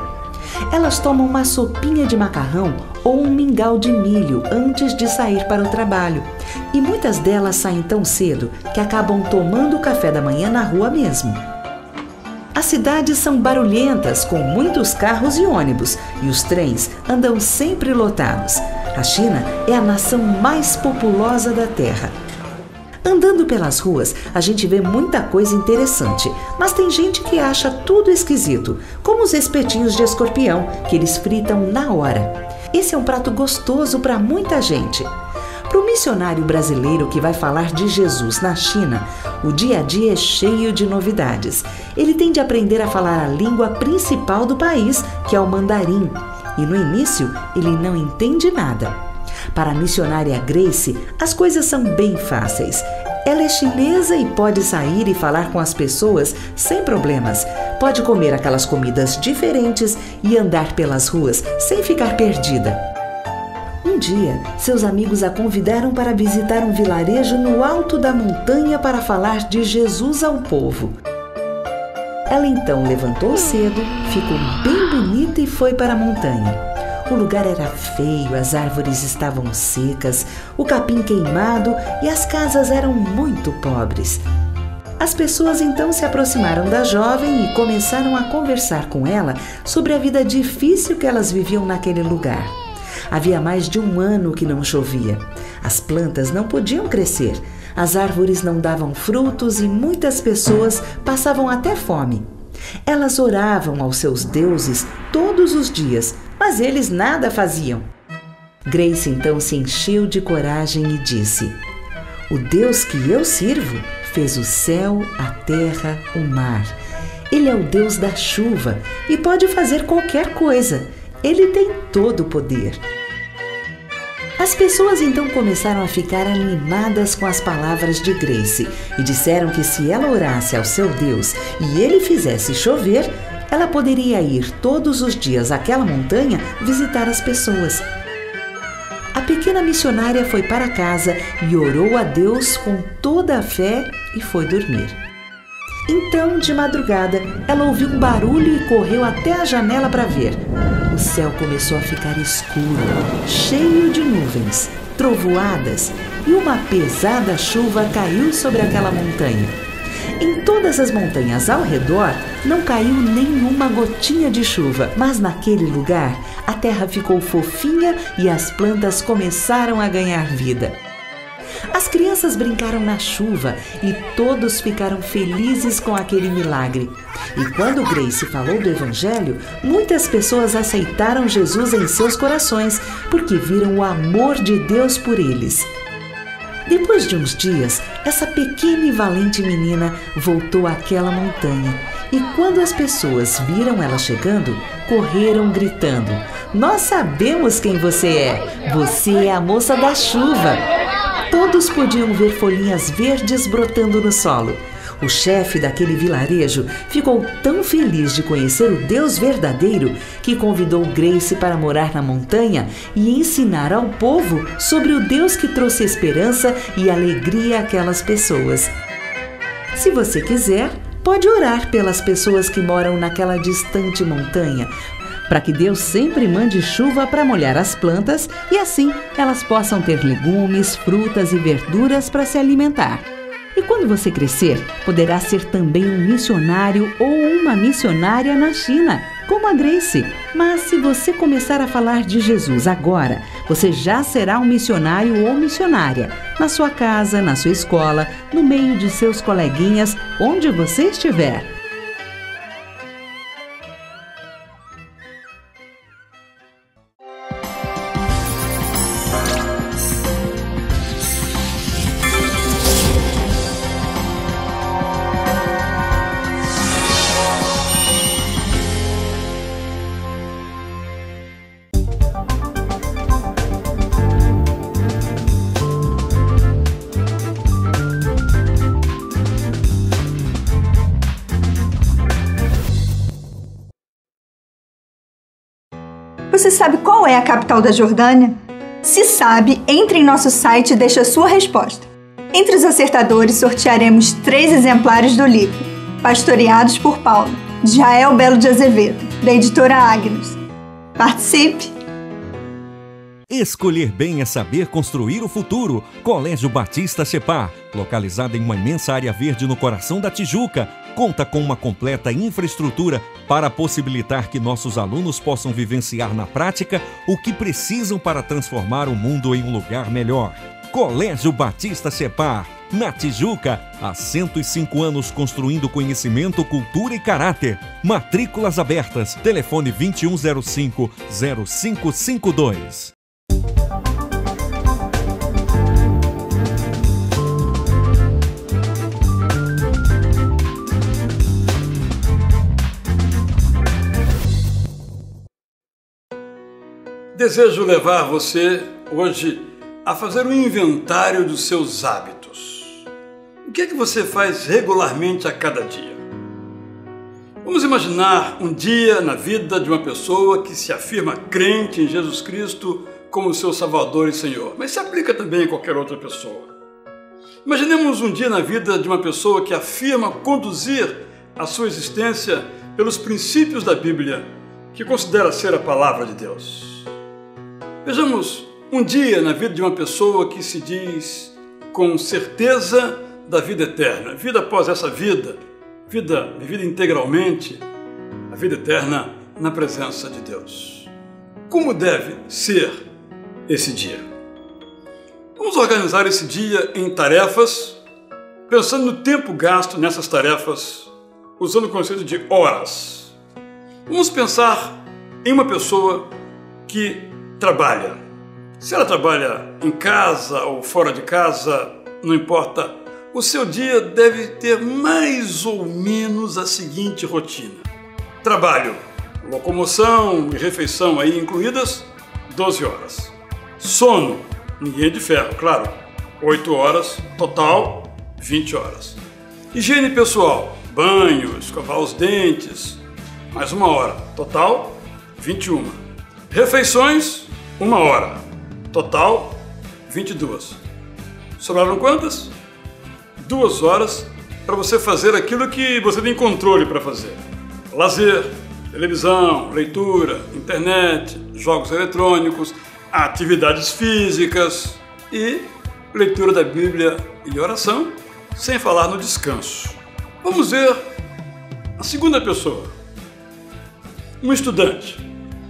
Speaker 12: Elas tomam uma sopinha de macarrão ou um mingau de milho antes de sair para o trabalho. E muitas delas saem tão cedo que acabam tomando o café da manhã na rua mesmo. As cidades são barulhentas, com muitos carros e ônibus, e os trens andam sempre lotados. A China é a nação mais populosa da Terra. Andando pelas ruas, a gente vê muita coisa interessante, mas tem gente que acha tudo esquisito, como os espetinhos de escorpião, que eles fritam na hora. Esse é um prato gostoso para muita gente. Para o missionário brasileiro que vai falar de Jesus na China, o dia a dia é cheio de novidades. Ele tem de aprender a falar a língua principal do país, que é o mandarim. E no início, ele não entende nada. Para a missionária Grace, as coisas são bem fáceis. Ela é chinesa e pode sair e falar com as pessoas sem problemas. Pode comer aquelas comidas diferentes e andar pelas ruas sem ficar perdida. Um dia, seus amigos a convidaram para visitar um vilarejo no alto da montanha para falar de Jesus ao povo. Ela então levantou cedo, ficou bem bonita e foi para a montanha. O lugar era feio, as árvores estavam secas, o capim queimado e as casas eram muito pobres. As pessoas então se aproximaram da jovem e começaram a conversar com ela sobre a vida difícil que elas viviam naquele lugar. Havia mais de 1 ano que não chovia. As plantas não podiam crescer, as árvores não davam frutos e muitas pessoas passavam até fome. Elas oravam aos seus deuses todos os dias, mas eles nada faziam. Grace então se encheu de coragem e disse: "O Deus que eu sirvo fez o céu, a terra, o mar. Ele é o Deus da chuva e pode fazer qualquer coisa. Ele tem todo o poder." As pessoas então começaram a ficar animadas com as palavras de Grace e disseram que se ela orasse ao seu Deus e ele fizesse chover, ela poderia ir todos os dias àquela montanha visitar as pessoas. A pequena missionária foi para casa e orou a Deus com toda a fé e foi dormir. Então, de madrugada, ela ouviu um barulho e correu até a janela para ver. O céu começou a ficar escuro, cheio de nuvens, trovoadas, e uma pesada chuva caiu sobre aquela montanha. Em todas as montanhas ao redor não caiu nenhuma gotinha de chuva, mas naquele lugar a terra ficou fofinha e as plantas começaram a ganhar vida. As crianças brincaram na chuva e todos ficaram felizes com aquele milagre. E quando Grace falou do Evangelho, muitas pessoas aceitaram Jesus em seus corações porque viram o amor de Deus por eles. Depois de uns dias, essa pequena e valente menina voltou àquela montanha. E quando as pessoas viram ela chegando, correram gritando: "Nós sabemos quem você é! Você é a moça da chuva!" Todos podiam ver folhinhas verdes brotando no solo. O chefe daquele vilarejo ficou tão feliz de conhecer o Deus verdadeiro que convidou Grace para morar na montanha e ensinar ao povo sobre o Deus que trouxe esperança e alegria àquelas pessoas. Se você quiser, pode orar pelas pessoas que moram naquela distante montanha, para que Deus sempre mande chuva para molhar as plantas e assim elas possam ter legumes, frutas e verduras para se alimentar. E quando você crescer, poderá ser também um missionário ou uma missionária na China, como a Grace. Mas se você começar a falar de Jesus agora, você já será um missionário ou missionária, na sua casa, na sua escola, no meio de seus coleguinhas, onde você estiver.
Speaker 1: Você sabe qual é a capital da Jordânia? Se sabe, entre em nosso site e deixe a sua resposta. Entre os acertadores, sortearemos 3 exemplares do livro Pastoreados por Paulo, de Jael Belo de Azevedo, da editora Agnus. Participe!
Speaker 3: Escolher bem é saber construir o futuro. Colégio Batista Separ, localizado em uma imensa área verde no coração da Tijuca, conta com uma completa infraestrutura para possibilitar que nossos alunos possam vivenciar na prática o que precisam para transformar o mundo em um lugar melhor. Colégio Batista Separ, na Tijuca, há 105 anos construindo conhecimento, cultura e caráter. Matrículas abertas. Telefone 2105-0552.
Speaker 9: Desejo levar você hoje a fazer um inventário dos seus hábitos. O que é que você faz regularmente a cada dia? Vamos imaginar um dia na vida de uma pessoa que se afirma crente em Jesus Cristo como seu Salvador e Senhor, mas se aplica também a qualquer outra pessoa. Imaginemos um dia na vida de uma pessoa que afirma conduzir a sua existência pelos princípios da Bíblia, que considera ser a palavra de Deus. Vejamos um dia na vida de uma pessoa que se diz com certeza da vida eterna, vida após essa vida, vida vivida integralmente, a vida eterna na presença de Deus. Como deve ser esse dia? Vamos organizar esse dia em tarefas, pensando no tempo gasto nessas tarefas, usando o conceito de horas. Vamos pensar em uma pessoa que trabalha. Se ela trabalha em casa ou fora de casa, não importa, o seu dia deve ter mais ou menos a seguinte rotina. Trabalho, locomoção e refeição aí incluídas, 12 horas. Sono, ninguém é de ferro, claro, 8 horas, total, 20 horas. Higiene pessoal, banho, escovar os dentes, mais 1 hora, total, 21. Refeições, 1 hora, total, 22. Sobraram quantas? 2 horas para você fazer aquilo que você tem controle para fazer. Lazer, televisão, leitura, internet, jogos eletrônicos, atividades físicas e leitura da Bíblia e oração, sem falar no descanso. Vamos ver a segunda pessoa. Um estudante,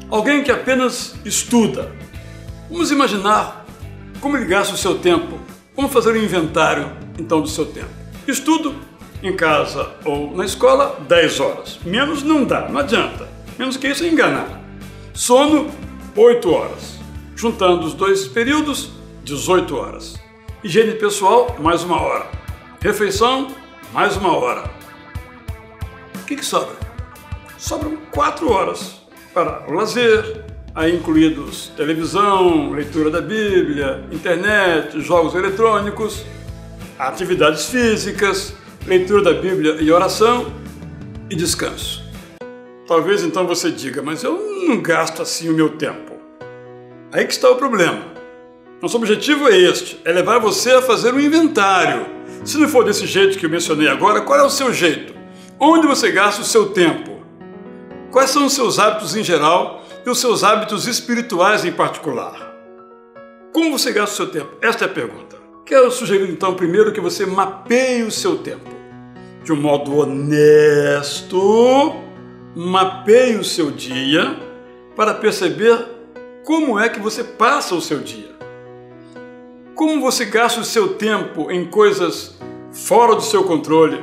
Speaker 9: alguém que apenas estuda. Vamos imaginar como ele gasta o seu tempo. Vamos fazer um inventário, então, do seu tempo. Estudo, em casa ou na escola, 10 horas. Menos não dá, não adianta. Menos que isso é enganar. Sono, 8 horas. Juntando os 2 períodos, 18 horas. Higiene pessoal, mais 1 hora. Refeição, mais 1 hora. O que sobra? Sobram 4 horas para o lazer, aí incluídos televisão, leitura da Bíblia, internet, jogos eletrônicos, atividades físicas, leitura da Bíblia e oração e descanso. Talvez então você diga, mas eu não gasto assim o meu tempo. Aí que está o problema. Nosso objetivo é este, é levar você a fazer um inventário. Se não for desse jeito que eu mencionei agora, qual é o seu jeito? Onde você gasta o seu tempo? Quais são os seus hábitos em geral e os seus hábitos espirituais em particular? Como você gasta o seu tempo? Esta é a pergunta. Quero sugerir então primeiro que você mapeie o seu tempo. De um modo honesto, mapeie o seu dia para perceber como é que você passa o seu dia. Como você gasta o seu tempo em coisas fora do seu controle.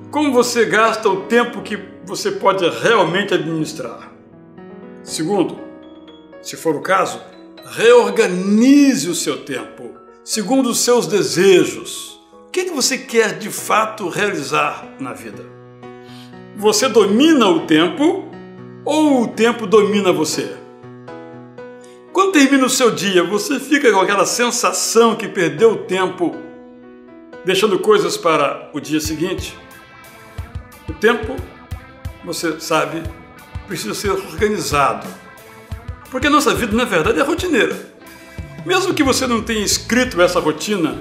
Speaker 9: Como você gasta o tempo que você pode realmente administrar. Segundo, se for o caso, reorganize o seu tempo, segundo os seus desejos. O que você quer de fato realizar na vida? Você domina o tempo ou o tempo domina você? Quando termina o seu dia, você fica com aquela sensação que perdeu o tempo, deixando coisas para o dia seguinte? O tempo, você sabe, precisa ser organizado. Porque a nossa vida, na verdade, é rotineira. Mesmo que você não tenha escrito essa rotina,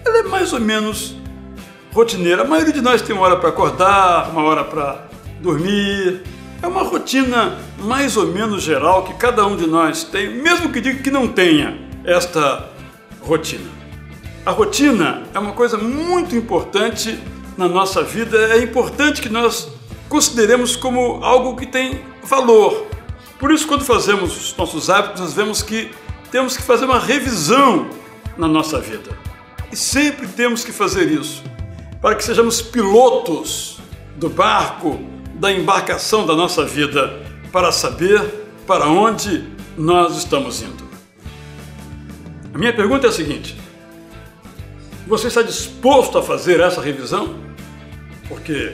Speaker 9: ela é mais ou menos rotineira. A maioria de nós tem 1 hora para acordar, 1 hora para dormir. É uma rotina mais ou menos geral que cada um de nós tem, mesmo que diga que não tenha esta rotina. A rotina é uma coisa muito importante na nossa vida. É importante que nós consideremos como algo que tem valor. Por isso, quando fazemos os nossos hábitos, nós vemos que temos que fazer uma revisão na nossa vida. E sempre temos que fazer isso, para que sejamos pilotos do barco, da embarcação da nossa vida, para saber para onde nós estamos indo. A minha pergunta é a seguinte: você está disposto a fazer essa revisão? Porque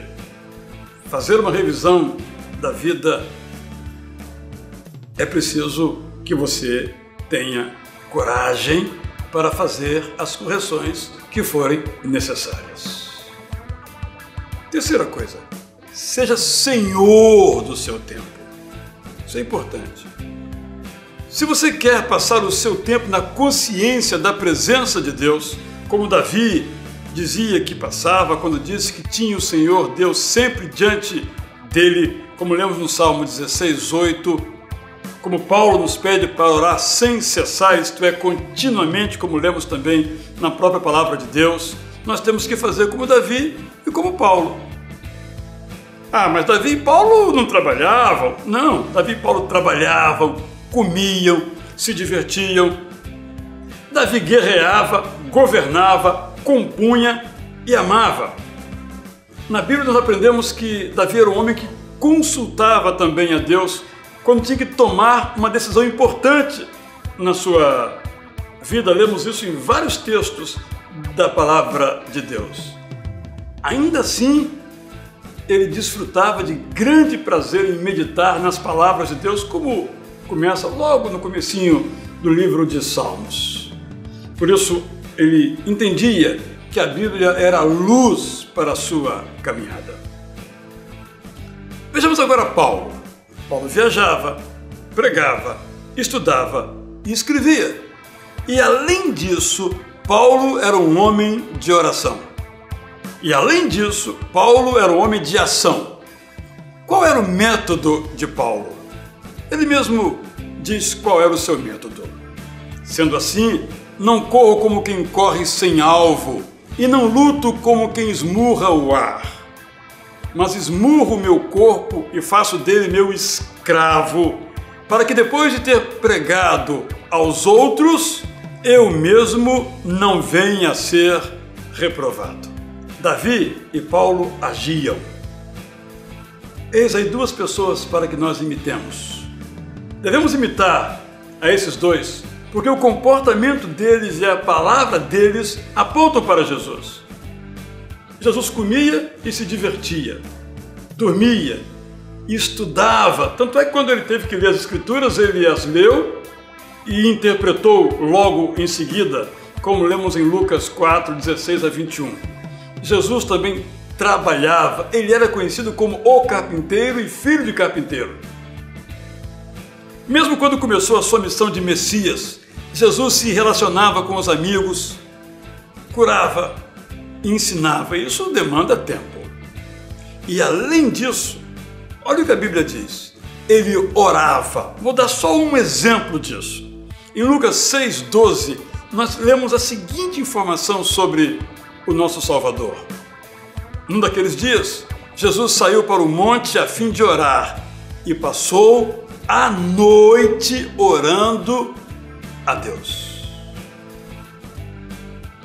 Speaker 9: fazer uma revisão da vida é preciso que você tenha coragem para fazer as correções que forem necessárias. Terceira coisa, seja senhor do seu tempo. Isso é importante. Se você quer passar o seu tempo na consciência da presença de Deus, como Davi dizia que passava quando disse que tinha o Senhor Deus sempre diante dele, como lemos no Salmo 16:8, como Paulo nos pede para orar sem cessar, isto é, continuamente, como lemos também na própria palavra de Deus, nós temos que fazer como Davi e como Paulo. Ah, mas Davi e Paulo não trabalhavam. Não, Davi e Paulo trabalhavam, comiam, se divertiam. Davi guerreava, governava, compunha e amava. Na Bíblia nós aprendemos que Davi era um homem que consultava também a Deus quando tinha que tomar uma decisão importante na sua vida. Lemos isso em vários textos da palavra de Deus. Ainda assim, ele desfrutava de grande prazer em meditar nas palavras de Deus, como começa logo no comecinho do livro de Salmos. Por isso, ele entendia que a Bíblia era a luz para a sua caminhada. Vejamos agora Paulo. Paulo viajava, pregava, estudava e escrevia. E além disso, Paulo era um homem de oração. E além disso, Paulo era um homem de ação. Qual era o método de Paulo? Ele mesmo diz qual era o seu método. Sendo assim, não corro como quem corre sem alvo, e não luto como quem esmurra o ar, mas esmurro o meu corpo e faço dele meu escravo, para que depois de ter pregado aos outros, eu mesmo não venha a ser reprovado. Davi e Paulo agiam. Eis aí duas pessoas para que nós imitemos. Devemos imitar a esses dois, porque o comportamento deles e a palavra deles apontam para Jesus. Jesus comia e se divertia, dormia e estudava. Tanto é que quando ele teve que ler as Escrituras, ele as leu e interpretou logo em seguida, como lemos em Lucas 4:16-21. Jesus também trabalhava, ele era conhecido como o carpinteiro e filho de carpinteiro. Mesmo quando começou a sua missão de Messias, Jesus se relacionava com os amigos, curava e ensinava. Isso demanda tempo. E além disso, olha o que a Bíblia diz. Ele orava. Vou dar só um exemplo disso. Em Lucas 6:12, nós lemos a seguinte informação sobre o nosso Salvador. Num daqueles dias, Jesus saiu para o monte a fim de orar e passou a noite orando a Deus.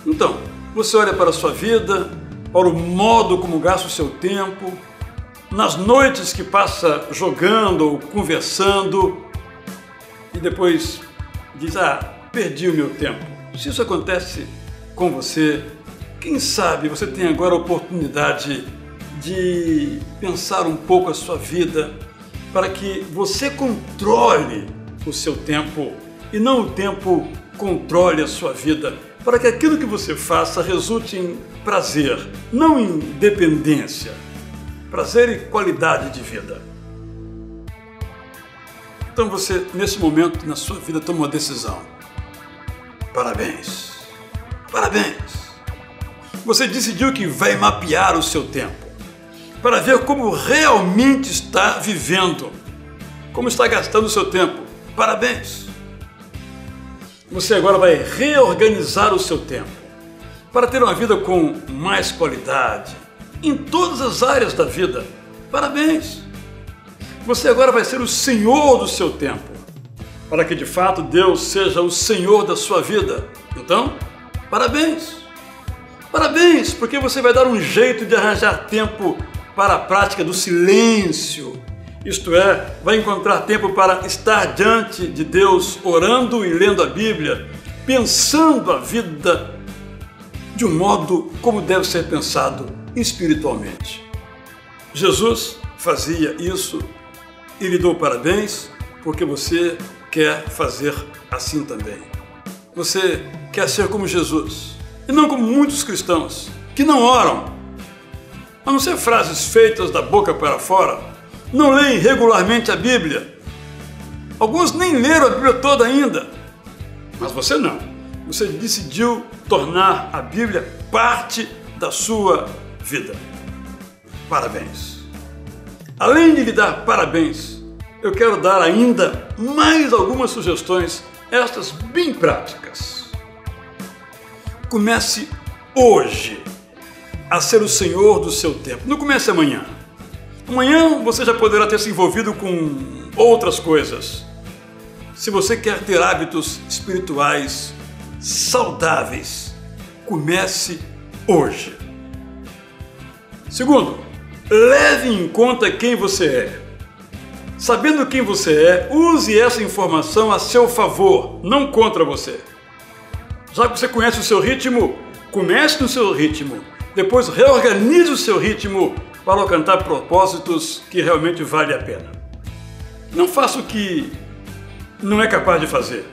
Speaker 9: Então, você olha para a sua vida, para o modo como gasta o seu tempo, nas noites que passa jogando ou conversando, e depois diz, perdi o meu tempo. Se isso acontece com você, quem sabe você tem agora a oportunidade de pensar um pouco a sua vida para que você controle o seu tempo e não o tempo controle a sua vida, para que aquilo que você faça resulte em prazer, não em dependência. Prazer e qualidade de vida. Então você, nesse momento na sua vida, toma uma decisão. Parabéns! Parabéns! Você decidiu que vai mapear o seu tempo para ver como realmente está vivendo, como está gastando o seu tempo. Parabéns! Você agora vai reorganizar o seu tempo para ter uma vida com mais qualidade em todas as áreas da vida. Parabéns! Você agora vai ser o senhor do seu tempo, para que de fato Deus seja o senhor da sua vida. Então, parabéns! Parabéns, porque você vai dar um jeito de arranjar tempo para a prática do silêncio. Isto é, vai encontrar tempo para estar diante de Deus, orando e lendo a Bíblia, pensando a vida de um modo como deve ser pensado espiritualmente. Jesus fazia isso e lhe dou parabéns, porque você quer fazer assim também. você quer ser como Jesus, e não como muitos cristãos que não oram, a não ser frases feitas da boca para fora, não leem regularmente a Bíblia. Alguns nem leram a Bíblia toda ainda, mas você não. Você decidiu tornar a Bíblia parte da sua vida. Parabéns! Além de lhe dar parabéns, eu quero dar ainda mais algumas sugestões, estas bem práticas. Comece hoje a ser o senhor do seu tempo. Não comece amanhã. Amanhã você já poderá ter se envolvido com outras coisas. Se você quer ter hábitos espirituais saudáveis, comece hoje. Segundo, leve em conta quem você é. Sabendo quem você é, use essa informação a seu favor, não contra você. Já que você conhece o seu ritmo, comece no seu ritmo. Depois reorganize o seu ritmo para alcançar propósitos que realmente vale a pena. Não faça o que não é capaz de fazer.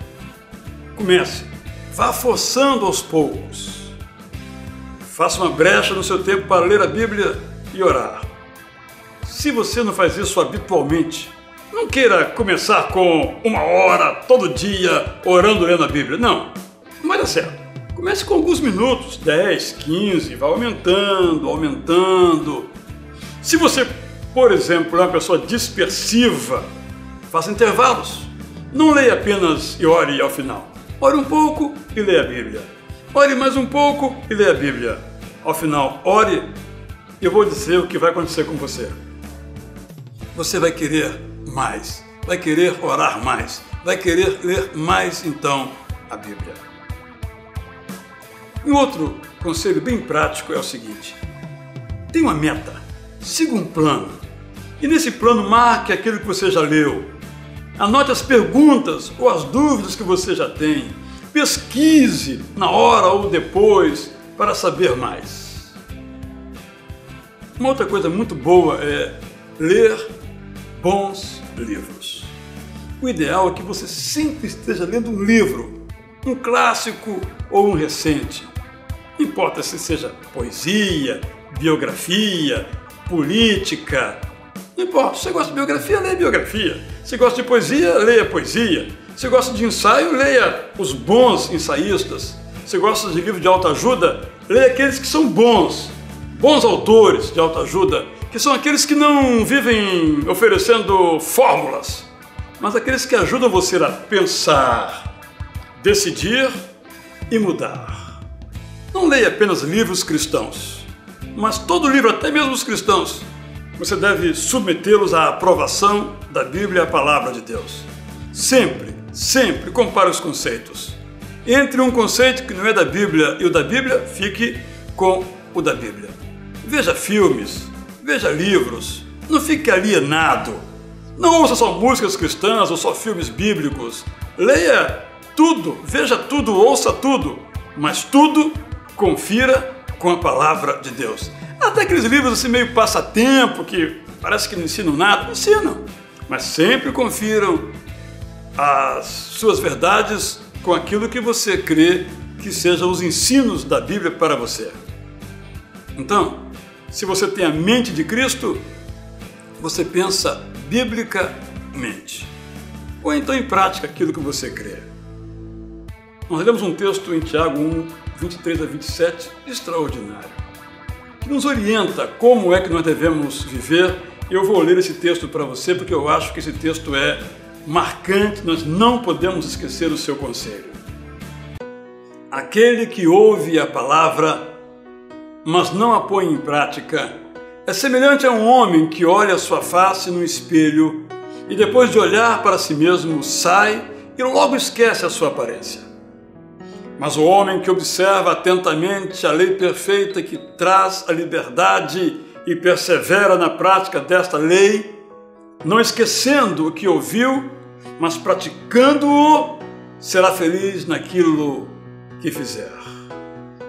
Speaker 9: Comece. Vá forçando aos poucos. Faça uma brecha no seu tempo para ler a Bíblia e orar. Se você não faz isso habitualmente, não queira começar com 1 hora todo dia orando, lendo a Bíblia. Não vai dar certo. Comece com alguns minutos, 10, 15, vá aumentando. Se você, por exemplo, é uma pessoa dispersiva, faça intervalos. Não leia apenas e ore ao final. Ore um pouco e leia a Bíblia. Ore mais um pouco e leia a Bíblia. Ao final, ore e eu vou dizer o que vai acontecer com você. Você vai querer mais, vai querer orar mais, vai querer ler mais, então, a Bíblia. E outro conselho bem prático é o seguinte: tenha uma meta, siga um plano, e nesse plano marque aquilo que você já leu, anote as perguntas ou as dúvidas que você já tem, pesquise na hora ou depois para saber mais. Uma outra coisa muito boa é ler bons livros. O ideal é que você sempre esteja lendo um livro, um clássico ou um recente. Não importa se seja poesia, biografia, política. Não importa, se você gosta de biografia, leia biografia. Se gosta de poesia, leia poesia. Se gosta de ensaio, leia os bons ensaístas. Se gosta de livro de autoajuda, leia aqueles que são bons autores de autoajuda, que são aqueles que não vivem oferecendo fórmulas, mas aqueles que ajudam você a pensar, decidir e mudar. Não leia apenas livros cristãos, mas todo livro, até mesmo os cristãos, você deve submetê-los à aprovação da Bíblia e a palavra de Deus. Sempre compare os conceitos. Entre um conceito que não é da Bíblia e o da Bíblia, fique com o da Bíblia. Veja filmes, veja livros, não fique alienado. Não ouça só músicas cristãs ou só filmes bíblicos. Leia tudo, veja tudo, ouça tudo, mas tudo confira com a palavra de Deus. Até aqueles livros assim meio passatempo, que parece que não ensinam nada, ensinam, mas sempre confiram as suas verdades com aquilo que você crê que sejam os ensinos da Bíblia para você. Então, se você tem a mente de Cristo, você pensa biblicamente, ou então em prática aquilo que você crê. Nós lemos um texto em Tiago 1, 23 a 27, extraordinário, que nos orienta como é que nós devemos viver. Eu vou ler esse texto para você porque eu acho que esse texto é marcante, nós não podemos esquecer o seu conselho. Aquele que ouve a palavra, mas não a põe em prática, é semelhante a um homem que olha a sua face no espelho e depois de olhar para si mesmo sai e logo esquece a sua aparência. Mas o homem que observa atentamente a lei perfeita que traz a liberdade e persevera na prática desta lei, não esquecendo o que ouviu, mas praticando-o, será feliz naquilo que fizer.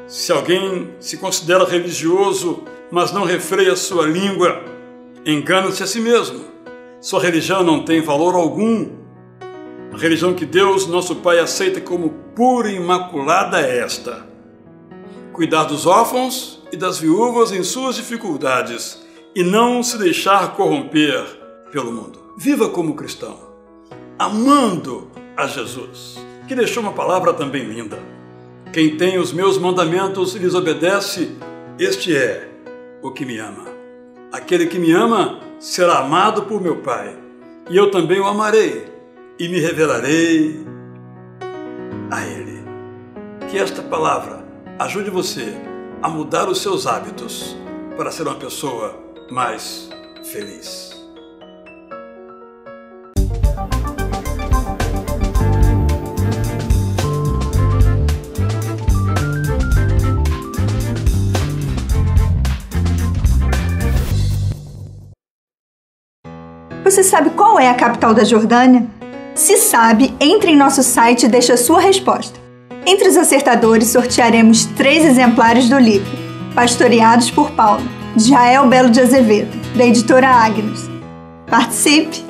Speaker 9: Se alguém se considera religioso, mas não refreia sua língua, engana-se a si mesmo. Sua religião não tem valor algum. A religião que Deus, nosso Pai, aceita como pura e imaculada é esta: cuidar dos órfãos e das viúvas em suas dificuldades e não se deixar corromper pelo mundo. Viva como cristão, amando a Jesus, que deixou uma palavra também linda: quem tem os meus mandamentos e lhes obedece, este é o que me ama. Aquele que me ama será amado por meu Pai, e eu também o amarei e me revelarei a Ele. Que esta palavra ajude você a mudar os seus hábitos para ser uma pessoa mais feliz.
Speaker 1: Você sabe qual é a capital da Jordânia? Se sabe, entre em nosso site e deixe a sua resposta. Entre os acertadores, sortearemos 3 exemplares do livro Pastoreados por Paulo, de Jael Belo de Azevedo, da editora Agnus. Participe!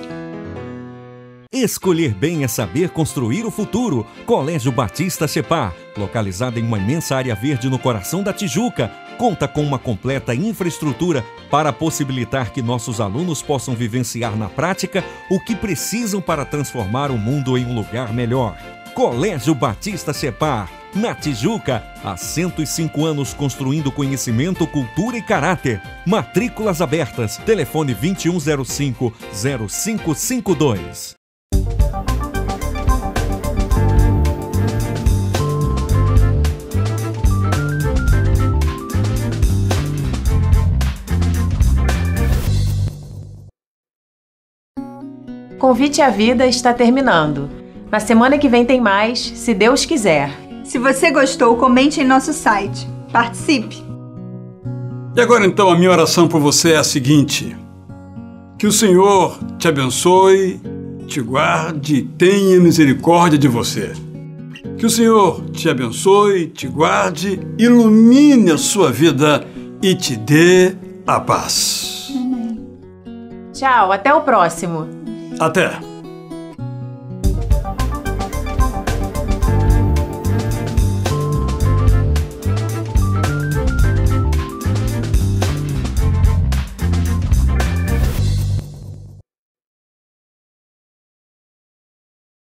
Speaker 3: Escolher bem é saber construir o futuro. Colégio Batista Chepar, localizado em uma imensa área verde no coração da Tijuca, conta com uma completa infraestrutura para possibilitar que nossos alunos possam vivenciar na prática o que precisam para transformar o mundo em um lugar melhor. Colégio Batista Chepar, na Tijuca, há 105 anos construindo conhecimento, cultura e caráter. Matrículas abertas. Telefone 2105-0552.
Speaker 2: Convite à Vida está terminando. Na semana que vem tem mais, se Deus quiser.
Speaker 1: Se você gostou, comente em nosso site. Participe!
Speaker 9: E agora então a minha oração por você é a seguinte: que o Senhor te abençoe, te guarde e tenha misericórdia de você. Que o Senhor te abençoe, te guarde, ilumine a sua vida e te dê a paz.
Speaker 2: Tchau, até o próximo.
Speaker 9: Até!